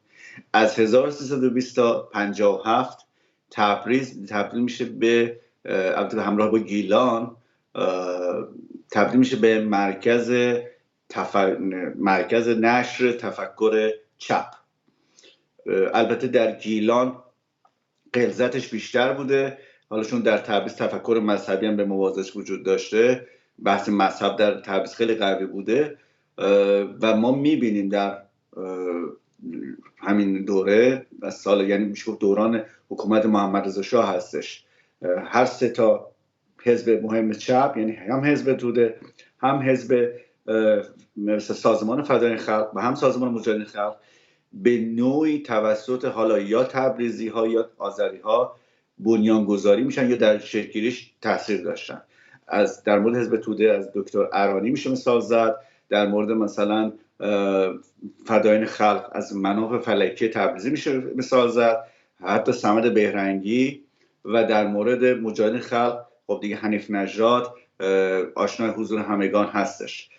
از 1320 تا 57 تبریز تبدیل میشه به، البته به همراه با گیلان، تبدیل میشه به مرکز نشر تفکر چپ. البته در گیلان غلظتش بیشتر بوده، حالا چون در تبریز تفکر مذهبی هم به موازش وجود داشته، بحث مذهب در تبریز خیلی قوی بوده. و ما میبینیم در همین دوره از سال، یعنی میشه دوران حکومت محمد رضا شاه هستش، هر 3 تا حزب مهم چپ، یعنی هم حزب توده، هم حزب سازمان فدای خلق و هم سازمان مجاهدین خلق، به نوعی توسط حالا یا تبریزی ها یا آذری ها بنیانگذاری میشن یا در شکلگیریش تاثیر داشتن. در مورد حزب توده از دکتر ارانی میشه مثال زد، در مورد مثلا فدایین خلق از مناف فلکی تبریزی میشه مثال زد، حتی صمد بهرنگی. و در مورد مجاهدین خلق خب دیگه حنیف نژاد آشنای حضور همگان هستش.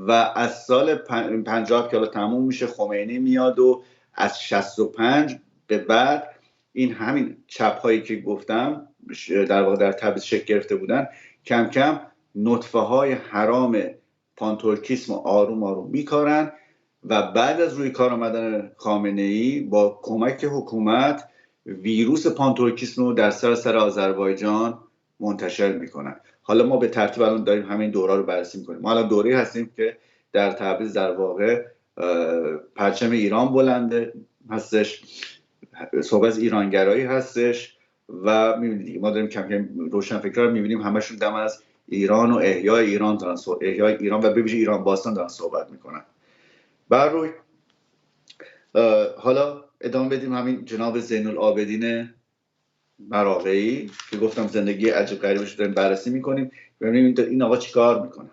و از سال 50 که حالا تموم میشه، خمینی میاد و از 65 به بعد این همین چپ هایی که گفتم در واقع در تبریز شکل گرفته بودن، کم کم نطفه های حرام پانتورکیسم آروم آروم میکارن و بعد از روی کار آمدن خامنه‌ای با کمک حکومت ویروس پانتورکیسم رو در سراسر آذربایجان منتشر میکنن. حالا ما به ترتیب الان داریم همین دوره رو بررسی میکنیم. ما الان دوره هستیم که در تبریز در واقع پرچم ایران بلنده هستش، صحبت از ایرانگرایی هستش و میبینید ما داریم کم کم روشنفکران رو میبینیم همشون دم از ایران و احیای ایران و به ویژه ایران باستان دارن صحبت میکنن. بر روی حالا ادامه بدیم همین جناب زین العابدین مراغه‌ای که گفتم زندگی عجیب غریبش رو داریم بررسی میکنیم، ببینیم این آقا چیکار میکنه.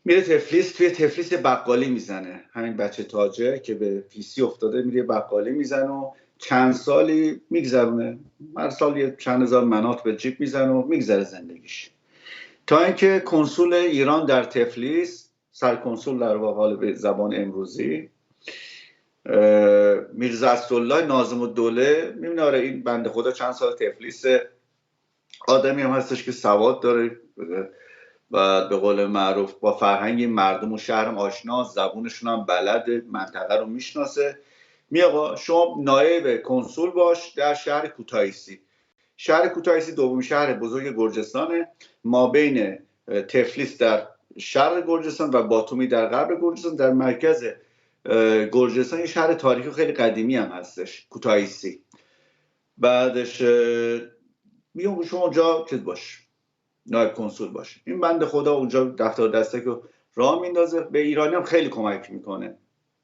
میره تفلیس، توی تفلیس بقالی میزنه، همین بچه تاجر که به پیسی افتاده میره بقالی میزنه و چند سالی میگذرونه، هر سال یه چند هزار منات به جیب میزنه و میگذره زندگیش. تا اینکه کنسول ایران در تفلیس، سرکنسول در واقع به زبان امروزی، میرزا اسدالله ناظم الدوله، میبینه آره این بنده خدا چند سال تفلیسه، آدمی هم هستش که سواد داره و به قول معروف با فرهنگ مردم و شهرم آشناست، زبونشون هم بلد، منطقه رو میشناسه. آقا شما نایب کنسول باش در شهر کوتایسی. شهر کوتایسی دومین شهر بزرگ گرجستانه، ما بین تفلیس در شرق گرجستان و باتومی در غرب گرجستان، در مرکز گرجستان. یه شهر تاریخی خیلی قدیمی هم هستش کوتایسی. بعدش میگم شما اونجا چیز باش، نایب کنسول باشه. این بنده خدا اونجا دفتر دسته که راه میندازه، به ایرانی هم خیلی کمک میکنه.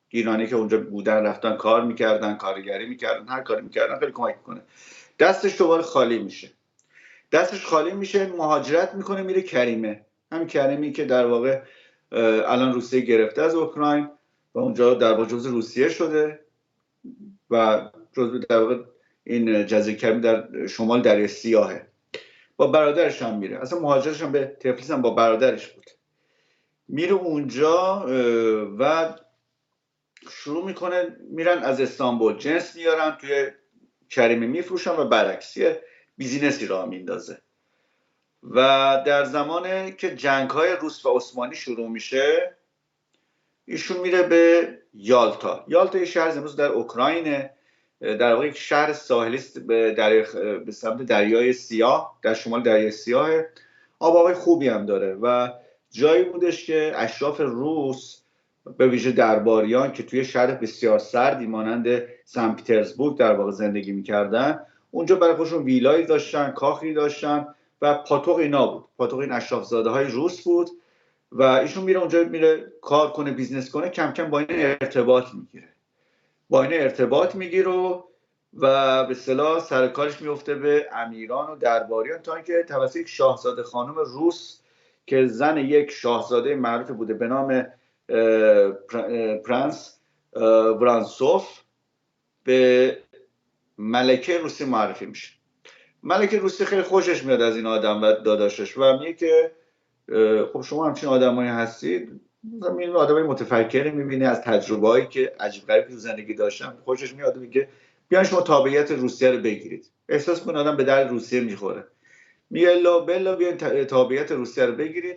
ایرانی که اونجا بودن رفتن کار میکردن، کارگری میکردن، هر کاری میکردن، خیلی کمک میکنه. دستش دوباره خالی میشه، مهاجرت میکنه، میره کریمه. همین کریمی که در واقع الان روسیه گرفته از اوکراین و اونجا در واقع جزء روسیه شده و جزء در واقع این جزیره کریم در شمال دریای سیاهه. با برادرش هم میره، اصلا مهاجرش هم به تفلیس هم با برادرش بود. میره اونجا و شروع میکنه، میرن از استانبول جنس میارن توی کریمه میفروشن و برعکسی بیزینسی راه میندازه. و در زمانی که جنگ‌های روس و عثمانی شروع میشه، ایشون میره به یالتا. یه شهر امروز در اوکراینه، در واقع یک شهر ساحلی است به سمت دریای سیاه، در شمال دریای سیاه. آب هوای خوبی هم داره و جایی بودش که اشراف روس به ویژه درباریان که توی شهر بسیار سردی مانند سن پترزبورگ در واقع زندگی میکردن، اونجا برای خودشون ویلایی داشتن، کاخی داشتن و پاتوق اینا بود. پاتوق این اشراف زاده های روس بود و ایشون میره اونجا، میره کار کنه، بیزنس کنه، کم کم با این ارتباط میگیره و به اصطلاح سر کارش میفته به امیران و درباریان، تا اینکه توسط یک شاهزاده خانم روس که زن یک شاهزاده معروف بوده به نام پرنس ورانسوف به ملکه روسی معرفی میشه. ملکه روسی خیلی خوشش میاد از این آدم و داداشش و میگه که خب شما همچین آدمایی هستید، این آدمای متفکری میبینه از تجربه‌ای که عجیب غریبی تو زندگی داشتن، خوشش میاد، میگه بیاین شما تابعیت روسیه رو بگیرید. احساس کنه آدم به درد روسیه میخوره، میگه الا بلا بیاین تابعیت روسیه رو بگیرید.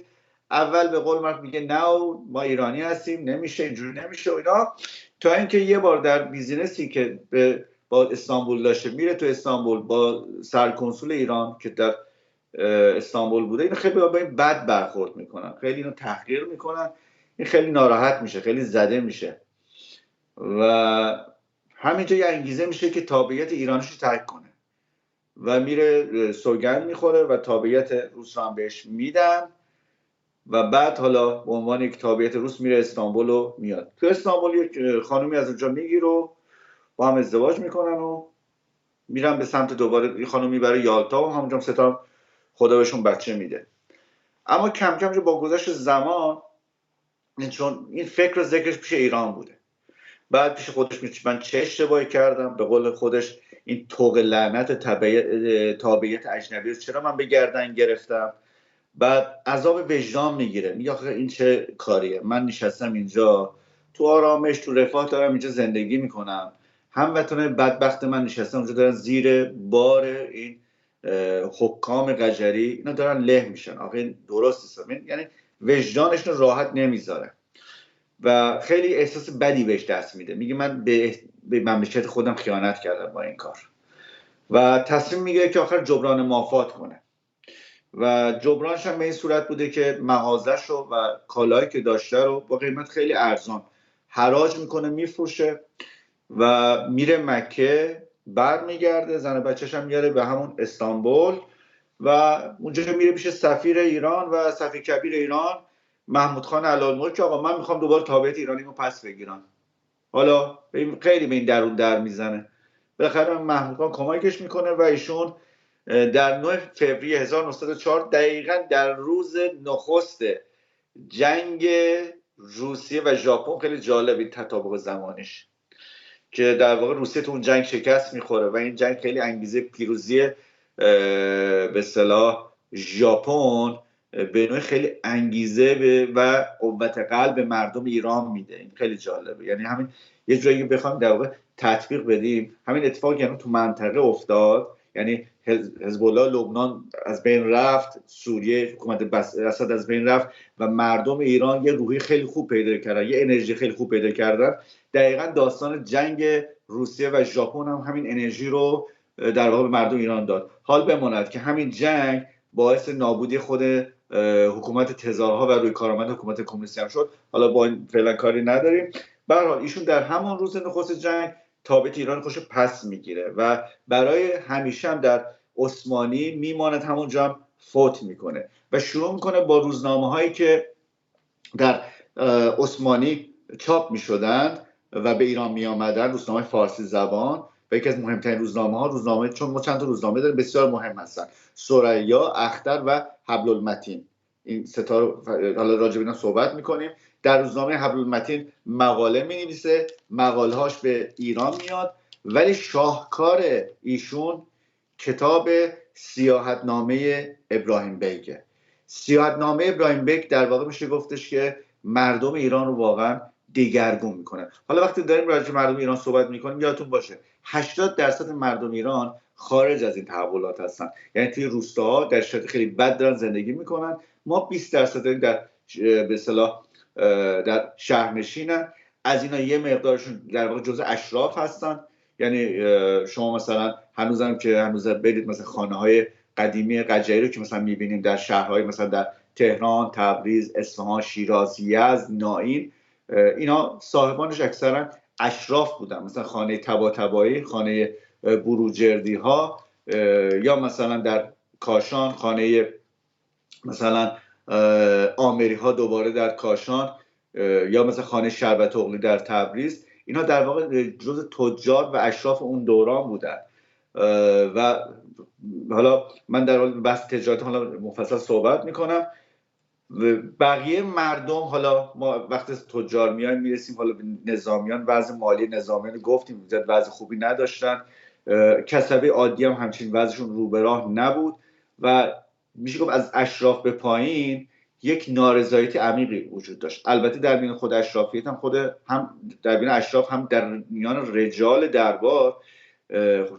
اول به قول مرد میگه نه ما ایرانی هستیم، نمیشه، اینجوری نمیشه و اینا. تا اینکه یه بار در بیزینسی که با استانبول داشته، میره تو استانبول با سرکنسول ایران که در استانبول بوده، اینو خیلی با این بد برخورد میکنن، خیلی اینو تحقیر میکنن، این خیلی ناراحت میشه، خیلی زده میشه و همینجا یه انگیزه میشه که تابعیت ایرانیش رو ترک کنه و میره سوگند میخوره و تابعیت روس رو هم بهش میدن و بعد حالا به عنوان یک تابعیت روس میره استانبول و میاد. تو استانبول یک خانومی از اونجا میگیره و با هم ازدواج میکنن و میرن به سمت دوباره، این خانم میبره یالتا و همونجا ستا خدا بهشون بچه میده. اما کم کم با گذشت زمان، چون این فکر و ذکرش پیش ایران بوده، بعد پیش خودش میگه من چه اشتباهی کردم، به قول خودش این طوق لعنت تابعیت اجنبی رو چرا من به گردن گرفتم. بعد عذاب وجدان میگیره، میگه آخه این چه کاریه، من نشستم اینجا تو آرامش تو رفاه دارم اینجا زندگی میکنم، هموطنان بدبخت من نشستن اونجا دارن زیر بار این حکام قجری اینا دارن له میشن. آخه این درست نیست، یعنی وجدانش رو راحت نمیذاره و خیلی احساس بدی بهش دست میده. میگه من به مملکت خودم خیانت کردم با این کار و تصمیم میگیره که آخر جبران مافات کنه و جبرانش هم به این صورت بوده که مغازش رو و کالایی که داشته رو با قیمت خیلی ارزان حراج میکنه، میفروشه و میره مکه، برمیگرده، زن و بچه‌ش هم میاره به همون استانبول و اونجا میره پیش سفیر ایران و سفیر کبیر ایران محمود خان علالملک که آقا من میخوام دوباره تابعیت ایرانیمو پس بگیرم. حالا خیلی به این درون در میزنه. بالاخره محمود خان کمکش میکنه و ایشون در 9 فوریه 1904 دقیقاً در روز نخست جنگ روسیه و ژاپن، خیلی جالب این تطابق زمانش، که در واقع روسیه تو اون جنگ شکست میخوره و این جنگ خیلی انگیزه پیروزی به اصطلاح ژاپن به نوعی خیلی انگیزه و قوت قلب به مردم ایران میده. این خیلی جالبه. یعنی همین یه جایی بخوام در واقع تطبیق بدیم، همین اتفاق یعنی تو منطقه افتاد، یعنی حزب الله لبنان از بین رفت، سوریه حکومت اسد از بین رفت و مردم ایران یه روحی خیلی خوب پیدا کردن، یه انرژی خیلی خوب پیدا کردن. دقیقاً داستان جنگ روسیه و ژاپن هم همین انرژی رو در واقع به مردم ایران داد. حال بماند که همین جنگ باعث نابودی خود حکومت تزارها و روی کارآمد حکومت کمونیستی هم شد. حالا با این فعلا کاری نداریم. به هر حال ایشون در همان روز نخست جنگ تابعیت ایران خوش پس میگیره و برای همیشه هم در عثمانی میماند، همونجا هم فوت میکنه و شروع میکنه با روزنامه هایی که در عثمانی چاپ میشدند و به ایران میآمدن، روزنامه فارسی زبان و یکی از مهمترین روزنامه چون ما چند تا روزنامه داریم بسیار مهم هستن، ثریا، اختر و حبل المتین. این سه تا رو حالا راجع به اینا صحبت میکنیم. در روزنامه حبل المتین مقاله مینویسه، مقالهاش به ایران میاد، ولی شاهکار ایشون کتاب سیاحتنامه ابراهیم بیگه. سیاحتنامه ابراهیم بیگ در واقع میشه گفتش که مردم ایران رو واقعا دگرگون میکنه. حالا وقتی داریم راجع به مردم ایران صحبت میکنیم یادتون باشه 80% مردم ایران خارج از این تحولات هستن، یعنی توی روستاها در شرایط خیلی بد دارن زندگی میکنن. ما 20% داریم در به اصطلاح در شهرنشینن. از اینا یه مقدارشون در واقع جزء اشراف هستن. یعنی شما مثلا هنوز برید مثلا خانه‌های قدیمی قجری رو که مثلا میبینیم در شهرهای مثلا در تهران، تبریز، اصفهان، شیراز، یزد، نائین، اینا صاحبانش اکثرا اشراف بودن. مثلا خانه طباطبایی، خانه بروجردی ها، یا مثلا در کاشان خانه مثلا آمری ها دوباره در کاشان، یا مثلا خانه شربت اغلی در تبریز. اینا در واقع جز تجار و اشراف اون دوران بودن. و حالا من در حال بحث تجارت حالا مفصل صحبت میکنم. بقیه مردم، حالا ما وقتی تجار میایم میرسیم حالا به نظامیان. وضع مالی نظامیان گفتیم وضع خوبی نداشتن. کسبه عادی هم همچین وضعشون رو به راه نبود و میشه گفت از اشراف به پایین یک نارضایتی عمیقی وجود داشت. البته در بین خود اشرافیت هم در بین اشراف هم در میان رجال دربار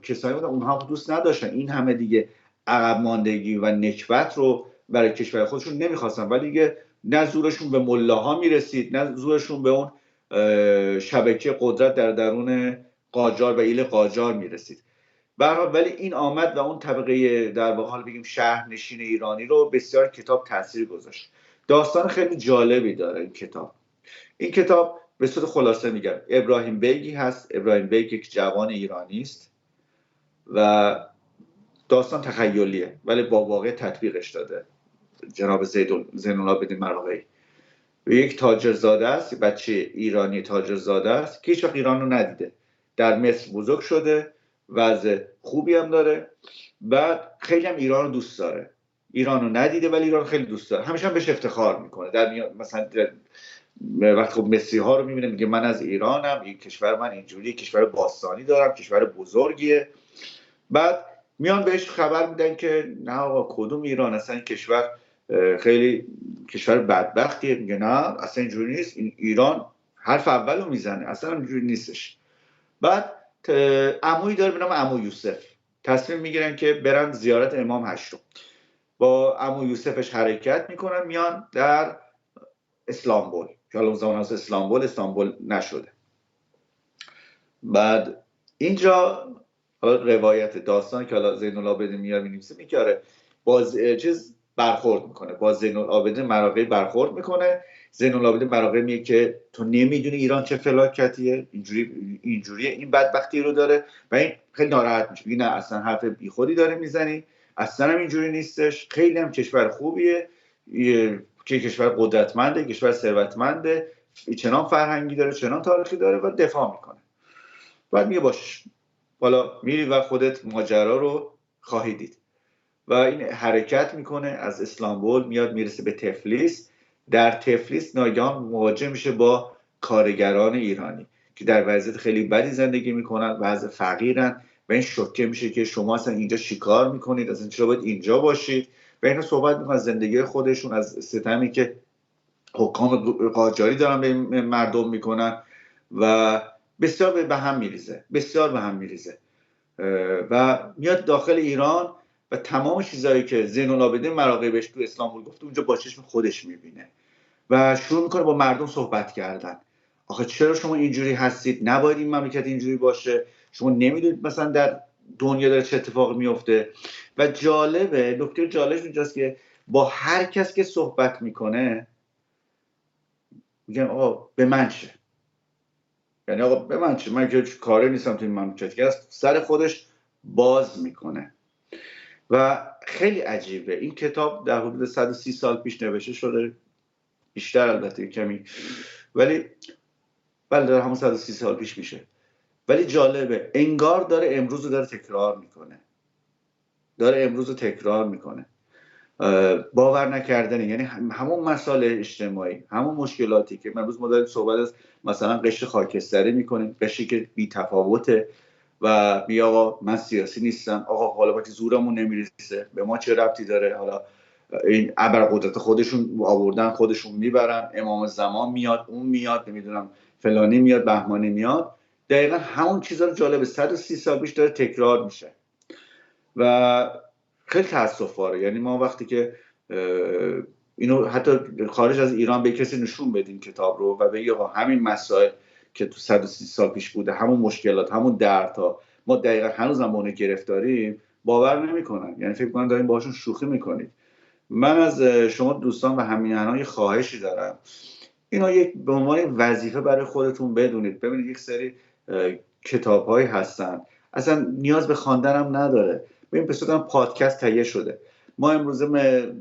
کسانی بودن اونها دوست نداشتن این همه دیگه عقب ماندگی و نکبت رو برای کشور خودشون نمیخواستن، ولی دیگه نه زورشون به ملاها میرسید نه زورشون به اون شبکه قدرت در درون قاجار و ایل قاجار میرسید. به هر حال ولی این آمد و اون طبقه در واقع حال بگیم شهرنشین ایرانی رو بسیار کتاب تاثیر گذاشت. داستان خیلی جالبی داره این کتاب. این کتاب به صورت خلاصه میگم ابراهیم بیگی هست. ابراهیم بیگ یک جوان ایرانی است و داستان تخیلیه ولی با واقع تطبیقش داده جناب زین العابدین مراغه‌ای. یک تاجرزاده است، بچه ایرانی تاجرزاده است که هیچ وقت ایران رو ندیده. در مصر بزرگ شده، وضع خوبی هم داره، بعد خیلی هم ایران رو دوست داره. ایران رو ندیده ولی ایران خیلی دوست داره. همیشه هم بهش افتخار میکنه. مثلا وقتی خب مصری ها رو میبینه میگه من از ایرانم، این کشور من اینجوری کشور باستانی دارم، کشور بزرگیه. بعد میان بهش خبر میدن که نه آقا کدوم ایران، اصلا این کشور خیلی کشور بدبختیه. میگه نه اصلا اینجوری نیست، این ایران حرف اولو میزنه، اصلا اینجوری نیستش. بعد عمویی داره به نام عمو یوسف، تصمیم میگیرن که برن زیارت امام هشتم. با عمو یوسفش حرکت میکنن میان در اسلامبول که حالا اون زمان هست اسلامبول نشده. بعد اینجا حالا روایت داستان که حالا زین العابدین میاد مینویسه میگه باز چیز برخورد میکنه، با زین العابدین مراغه‌ای برخورد میکنه. زین العابدین مراغه‌ای میگه که تو نمیدونی ایران چه فلاکتیه، اینجوریه، این بدبختی رو داره و این خیلی ناراحت میشه. میگه نه اصلا حرف بیخودی داره میزنی، اصلا هم اینجوری نیستش، خیلی هم کشور خوبیه که کشور قدرتمنده، کشور ثروتمنده، چنان فرهنگی داره، چنان تاریخی داره و دفاع میکنه. بعد میگه باش حالا میری و خودت ماجرا رو خواهی دید. و این حرکت میکنه از اسلامبول میاد میرسه به تفلیس. در تفلیس ناگهان مواجه میشه با کارگران ایرانی که در وضعیت خیلی بدی زندگی میکنن، وضع فقیرن و این شوکه میشه که شما اصلا اینجا چیکار میکنید، اصلا چرا باید اینجا باشید. و اینا صحبت میکنن از زندگی خودشون، از ستمی که حکام قاجاری دارن به مردم میکنن و بسیار به هم میریزه، بسیار به هم میریزه و میاد داخل ایران و تمام چیزایی که زین العابدین مراغی بهش تو اسلام بود گفته اونجا با چشم خودش میبینه و شروع میکنه با مردم صحبت کردن. آخه چرا شما اینجوری هستید؟ نباید این مملکت اینجوری باشه. شما نمیدونید مثلا در دنیا داره چه اتفاقی میفته. و جالبه، نکته جالبش اینجاست که با هر کس که صحبت میکنه میگن آقا به من چه، یعنی آقا به من چه، من که کاری نیستم تو این مملکت، که از سر خودش باز میکنه. و خیلی عجیبه، این کتاب در حدود 130 سال پیش نوشته شده، بیشتر البته کمی، ولی بله داره همون 130 سال پیش میشه. ولی جالبه انگار داره امروز رو داره تکرار میکنه، داره امروز رو تکرار میکنه. باور نکردنی، یعنی همون مسائل اجتماعی، همون مشکلاتی که امروز ما داریم صحبت از مثلا قشر خاکستری میکنیم، قشری که بی تفاوته و بی آقا من سیاسی نیستم، آقا حالا وقتی زورمون نمیرسه به ما چه ربطی داره، حالا این ابرقدرت خودشون آوردن خودشون میبرن، امام زمان میاد، اون میاد، نمیدونم فلانی میاد، بهمانی میاد. دقیقا همون چیزا رو جالبه 130 سال پیش داره تکرار میشه و خیلی تاسف‌باره. یعنی ما وقتی که اینو حتی خارج از ایران به کسی نشون بدیم کتاب رو و بگی آقا همین مسائل که تو 130 سال پیش بوده، همون مشکلات، همون دردها، ما دقیقا هنوز هم اون گرفتاریم، باور نمیکنن. یعنی فکر کنن داریم باهاشون شوخی میکنید. من از شما دوستان و هممیهنان یه خواهشی دارم، اینا یک به عنوان وظیفه برای خودتون بدونید. ببینید یک سری کتاب‌هایی هستن اصلا نیاز به خواندن هم نداره. ببین به صورت پادکست تهیه شده، ما امروزه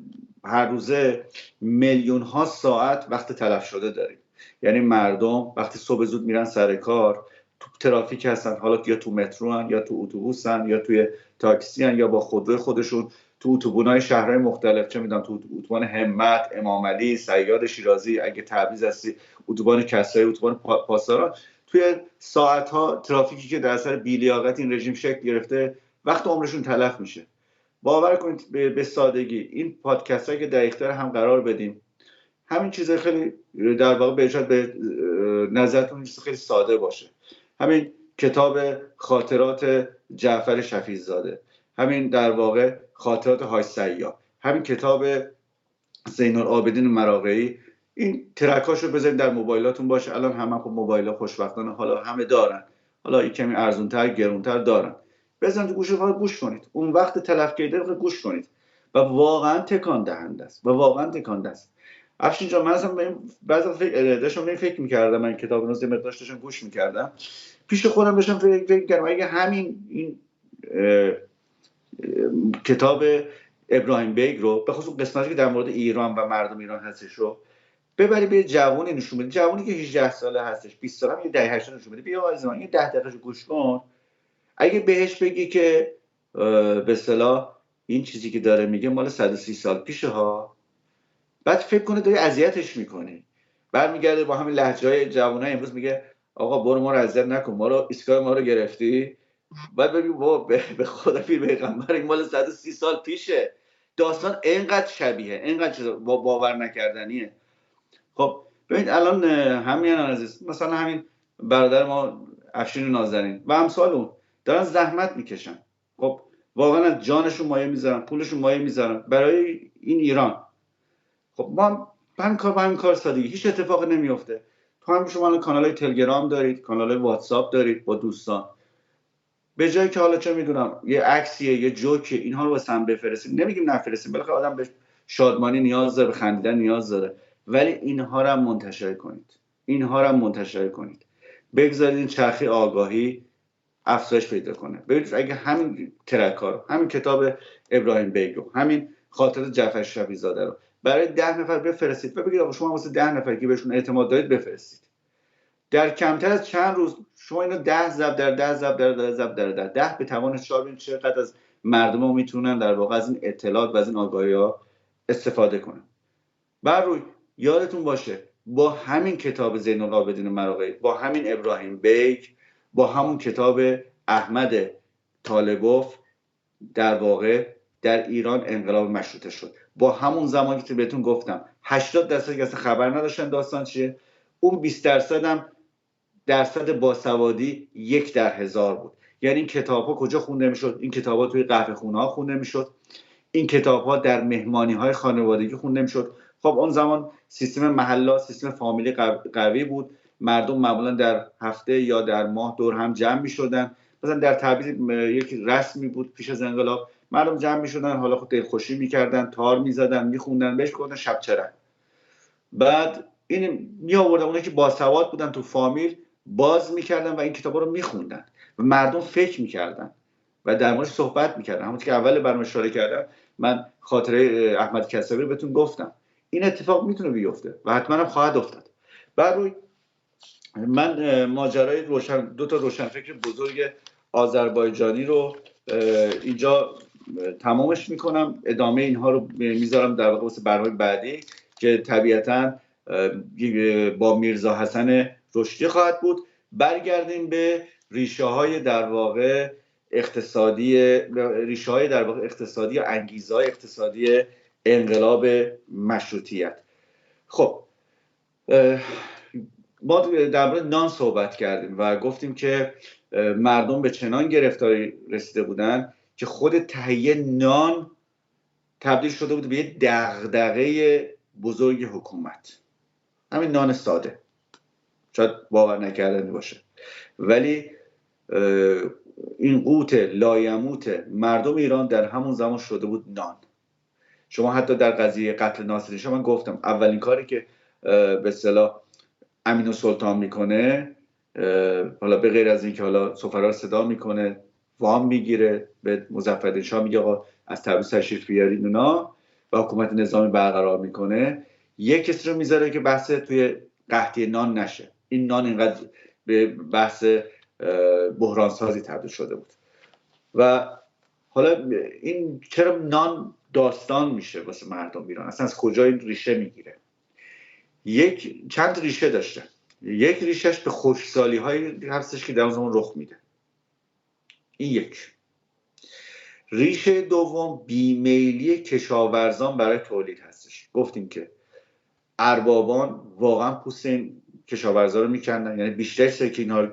هر روزه میلیون ها ساعت وقت تلف شده داریم. یعنی مردم وقتی صبح زود میرن سر کار، تو ترافیک هستن، حالا یا تو مترو هن، یا تو اتوبوسن، یا توی تاکسی هن، یا با خودروی خودشون تو اتوبان‌های شهرهای مختلف، چه میدونم تو اتوبان همت، امام علی، صیاد شیرازی، اگه تبریز هستی اتوبان کسری، اتوبان پاسداران، توی ساعت‌ها ترافیکی که در اثر بی‌لیاقت این رژیم شکل گرفته وقت عمرشون تلف میشه. باور کنید به سادگی این پادکست‌هایی که در اختیار هم قرار بدیم، همین چیزای خیلی در واقع به نظرتون خیلی ساده باشه. همین کتاب خاطرات جعفر شفیع‌زاده، همین در واقع خاطرات حاج سیاح، همین کتاب زین العابدین مراغه‌ای، این ترکاشو بذارید در موبایلاتون باشه. الان همه خب موبایل‌ها خوشبختانه حالا همه دارن، حالا این کمی ارزون‌تر گرون‌تر دارن، بزنید گوشتون گوش کنید، اون وقت تلف کرده رو گوش کنید و واقعا تکان دهنده است و واقعا تکان دهنده است. افشین جان، من اصلا بعضی داشتم فکر می‌کردم، من کتاب رو مقدار داشتم گوش می‌کردم، پیش خودم داشتم فکر کردم اگه همین این کتاب ابراهیم بیگ رو به خصوص قسمتی که در مورد ایران و مردم ایران هستش رو ببری به جوانی نشون بدی، جوانی که 18 ساله هستش، 20 ساله هم، یه 10 نشون بدی، بیا عزیز من یه 10 دقیقه گوش کن، اگه بهش بگی که به اصطلاح این چیزی که داره میگه مال 130 سال پیشه ها، بعد فکر کنه داری اذیتش میکنی، برمیگرده با همین لهجه‌های جوانای امروز میگه آقا برو ما رو اذیت نکن، ما رو ایستگاه ما رو گرفتی. بعد ببین به خدا پیر پیغمبر این مال 130 سال پیشه، داستان اینقدر شبیه، اینقدر با باور نکردنیه. خب ببین الان همین عزیز، مثلا همین برادر ما افشین نازنین و امثال اون دارن زحمت میکشن، خب واقعا از جانشون مایه میذارن، پولشون مایه میذارن برای این ایران. خب ما همین کار سادگی هیچ اتفاقی نمیفته. تو هم شما کانالای تلگرام دارید، کانالای واتساپ دارید با دوستان، به جایی که حالا چه میدونم یه عکسیه یه جوکه اینها رو واسه هم بفرستیم، نمیگیم نفرستیم، بالاخره آدم به شادمانی نیاز داره، به خندیدن نیاز داره، ولی اینها رو هم منتشر کنید، اینها رو هم منتشر کنید، بگذارید این چرخه آگاهی افزایش پیدا کنه. ببینید اگه همین ترک‌ها رو، همین کتاب ابراهیم بیگ رو، همین خاطرات جعفر شفیع‌زاده رو برای 10 نفر بفرستید و بگید آقا شما واسه 10 نفر که بهشون اعتماد دارید بفرستید، در کمتر از چند روز شما اینو 10 ضرب در 10 ضرب در 10 ضرب در 10 به توان 4 ببینید چقدر از مردم ها میتونن در واقع از این اطلاعات و از این آگاهی ها استفاده کنن. بر روی یادتون باشه با همین کتاب زین العابدین مراغه‌ای، با همین ابراهیم بیگ، با همون کتاب احمد طالبوف، در واقع در ایران انقلاب مشروطه شد. با همون زمانی که بهتون گفتم 80% که اصلا خبر نداشتن داستان چیه، اون 20% هم درصد باسوادی 1 در 1000 بود. یعنی این کتاب ها کجا خونده میشد؟ این کتاب ها توی قهوه خونه ها خونده میشد، این کتاب ها در مهمانی های خانوادگی خونده میشد. خب اون زمان سیستم محلا، سیستم فامیلی قوی بود، مردم معمولا در هفته یا در ماه دور هم جمع میشدن. مثلا در تبریز یک رسمی بود پیش از انقلاب، مردم جمع میشدن، حالا خود دلخوشی میکردن، تار میزدن، میخوندن، بهش گفتن شب چرک. بعد این می آوردن، اونایی که باسواد بودن تو فامیل باز میکردن و این کتابا رو میخوندن و مردم فکر میکردن و در موردش صحبت میکردن. همون که اول برنامه اشاره کردم، من خاطره احمد کسروی رو بهتون گفتم. این اتفاق میتونه بیفته و حتما هم خواهد افتاد. بعد روی من ماجرای دو تا روشنفکر بزرگ آذربایجانی رو اینجا تمامش میکنم، ادامه اینها رو میذارم در واقع واسه برنامه بعدی که طبیعتاً با میرزا حسن رشدی خواهد بود. برگردیم به ریشه های در واقع اقتصادی یا انگیزه های اقتصادی انقلاب مشروطیت. خب ما در مورد نان صحبت کردیم و گفتیم که مردم به چنان گرفتاری رسیده بودن که خود تهیه نان تبدیل شده بود به یه دغدغه بزرگ حکومت. همین نان ساده، شاید باور نکردنی باشه، ولی این قوت لایموت مردم ایران در همون زمان شده بود نان. شما حتی در قضیه قتل ناصرین شاه من گفتم اولین کاری که به اصطلاح امین السلطان میکنه، حالا به غیر از اینکه حالا سفرا رو صدا میکنه، وام میگیره، به مظفرالدین شاه میگه آقا از تبریز تشریف بیارید اونا و حکومت نظامی برقرار میکنه، یک کسی رو میذاره که بحث توی قحطی نان نشه. این نان اینقدر به بحث بحران سازی تبدیل شده بود. و حالا این چرا نان داستان میشه واسه مردم ایران؟ اصلا از کجا این ریشه میگیره؟ چند ریشه داشته. یک ریشهش به خشکسالی هایی هستش که در اون زمان رخ میده. این یک. ریشه دوم بیمیلی کشاورزان برای تولید هستش. گفتیم که اربابان واقعا پوست این کشاورزا رو میکندن، یعنی بیشتر سری که اینا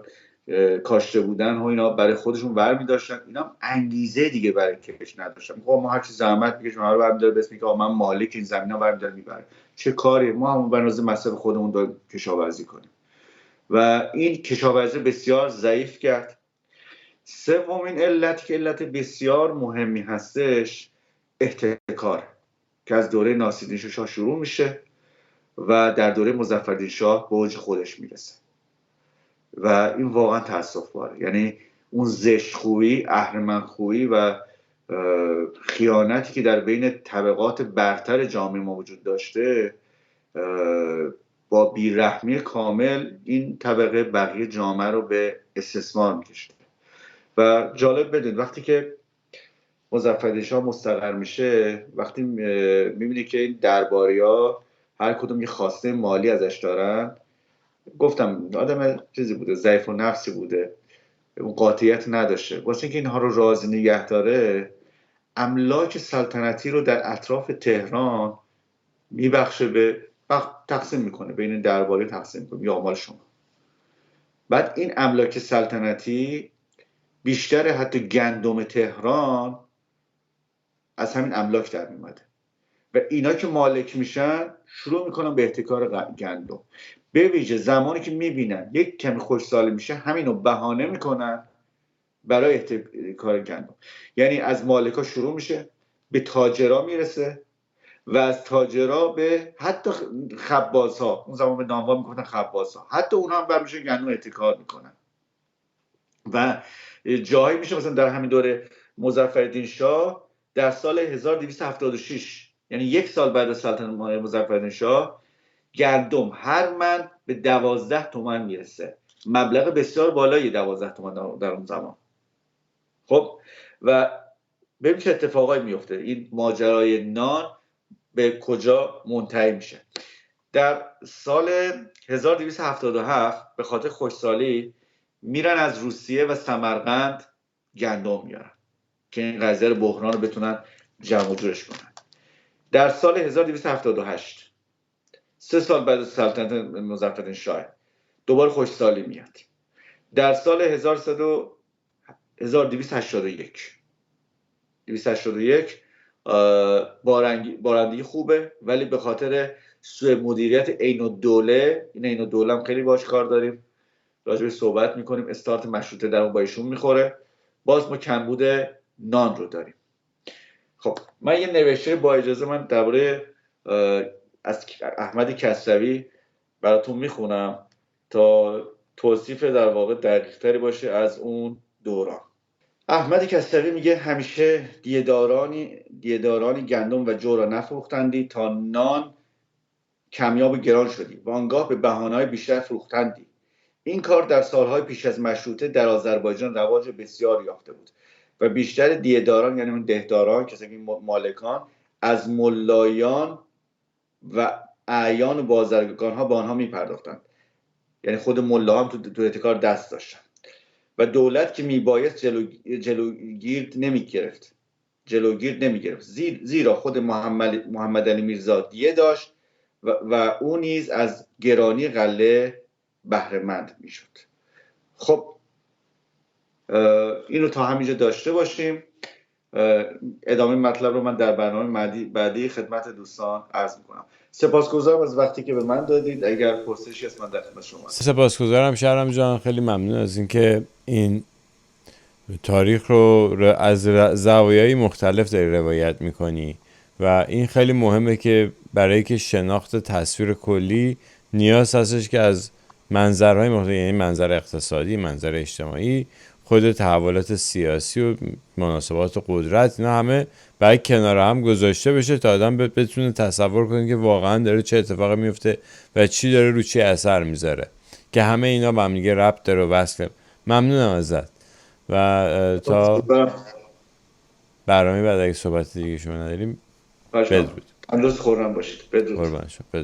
کاشته بودن و اینا برای خودشون برمی داشتن، اینا انگیزه دیگه برای کش نداشتن. ما هر چی زحمت میکشیم ما رو برمی داره بس میگه من مالک این زمینا برمی داره میبره، چه کاری، ما همون بنازه مصرف خودمون داریم کشاورزی کنیم. و این کشاورزی بسیار ضعیف کرد. سومین علت که علت بسیار مهمی هستش، احتکار که از دوره ناصرالدین شاه شروع میشه و در دوره مظفرالدین شاه به اوج خودش میرسه و این واقعا تأسف باره. یعنی اون زشتخویی، اهرمنخویی و خیانتی که در بین طبقات برتر جامعه ما وجود داشته، با بیرحمی کامل این طبقه بقیه جامعه رو به استثمار میکشه. و جالب بدونید وقتی که مظفرالدین شاه مستقر میشه، وقتی میبینی که این درباریا هر کدوم یه خواسته مالی ازش دارن، گفتم آدم چیزی بوده، ضعیف و نفسی بوده، اون قاطعیت نداشته، واسه اینکه اینها رو راضی نگه داره املاک سلطنتی رو در اطراف تهران میبخشه، به تقسیم میکنه بین درباری، تقسیم میکنه یا مال شما. بعد این املاک سلطنتی بیشتر حتی گندم تهران از همین املاک در میومده و اینا که مالک میشن شروع میکنن به احتکار گندم. به ویژه زمانی که میبینن یک کمی خوشسالی میشه همینو بهانه میکنن برای احتکار گندم. یعنی از مالکا شروع میشه، به تاجرا میرسه و از تاجرا به حتی خبازها، اون زمان به نانوا میگفتن خبازها، حتی اونها هم برمیشه گندم احتکار میکنن. و جایی میشه مثلا در همین دوره مظفرالدین شاه در سال 1276، یعنی یک سال بعد از سلطنت مظفرالدین شاه، گندم هر من به 12 تومن میرسه. مبلغ بسیار بالایی 12 تومن در اون زمان. خب و ببین چه اتفاقایی میفته، این ماجرای نان به کجا منتهی میشه. در سال 1277 به خاطر خوشسالی میرن از روسیه و سمرقند گندم میارن که این قضیه بحران رو بتونن جمع و جورش کنن. در سال 1278 3 سال بعد از سلطنت مظفرالدین شاه دوباره خوشسالی میاد. در سال 1281 بارندگی خوبه، ولی به خاطر سوء مدیریت عین الدوله، این عین الدوله هم خیلی باش کار داریم، راجبش صحبت میکنیم، استارت مشروطه در اون با ایشون میخوره، باز ما کمبود نان رو داریم. خب من یه نوشته با اجازه من درباره از احمد کسروی براتون میخونم تا توصیف در واقع دقیق تری باشه از اون دوران. احمد کسروی میگه همیشه دیهدارانی گندم و جو را نفروختندی تا نان کمیاب و گران شدی و آنگاه به بهانه‌های بیشتر فروختندی. این کار در سالهای پیش از مشروطه در آذربایجان رواج بسیار یافته بود و بیشتر دیهداران، یعنی اون دهداران، کسایی که مالکان، از ملایان و اعیان و بازرگان ها به آنها میپرداختند، یعنی خود ملا هم تو احتکار دست داشتن و دولت که میبایست جلوگیرد نمیگرفت، زیرا خود محمد علی میرزا دیه داشت و او نیز از گرانی غله بهره مند میشد. خب اینو تا همینجا داشته باشیم. ادامه مطلب رو من در برنامه بعدی خدمت دوستان عرض میکنم. سپاسگزارم از وقتی که به من دادید. اگر پرسشی هست من در خدمت شما هستم. سپاسگزارم شهرام جان، خیلی ممنون از اینکه این تاریخ رو از زوایای مختلف داری روایت میکنی و این خیلی مهمه که برای که شناخت تصویر کلی نیاز هستش که از منظرهای مختلف، یعنی منظر اقتصادی، منظر اجتماعی، خود تحولات سیاسی و مناسبات قدرت، اینا همه برای کنار هم گذاشته بشه تا آدم بتونه تصور کنه که واقعا داره چه اتفاقی میفته و چی داره رو چی اثر میذاره، که همه اینا با هم دیگه ربط داره و وصله. ممنونم ازت و تا برنامه بعد اگه صحبت دیگه شما نداریم بدرود. اندرست خورم باشید. بدرود. قربان شما. بدرود.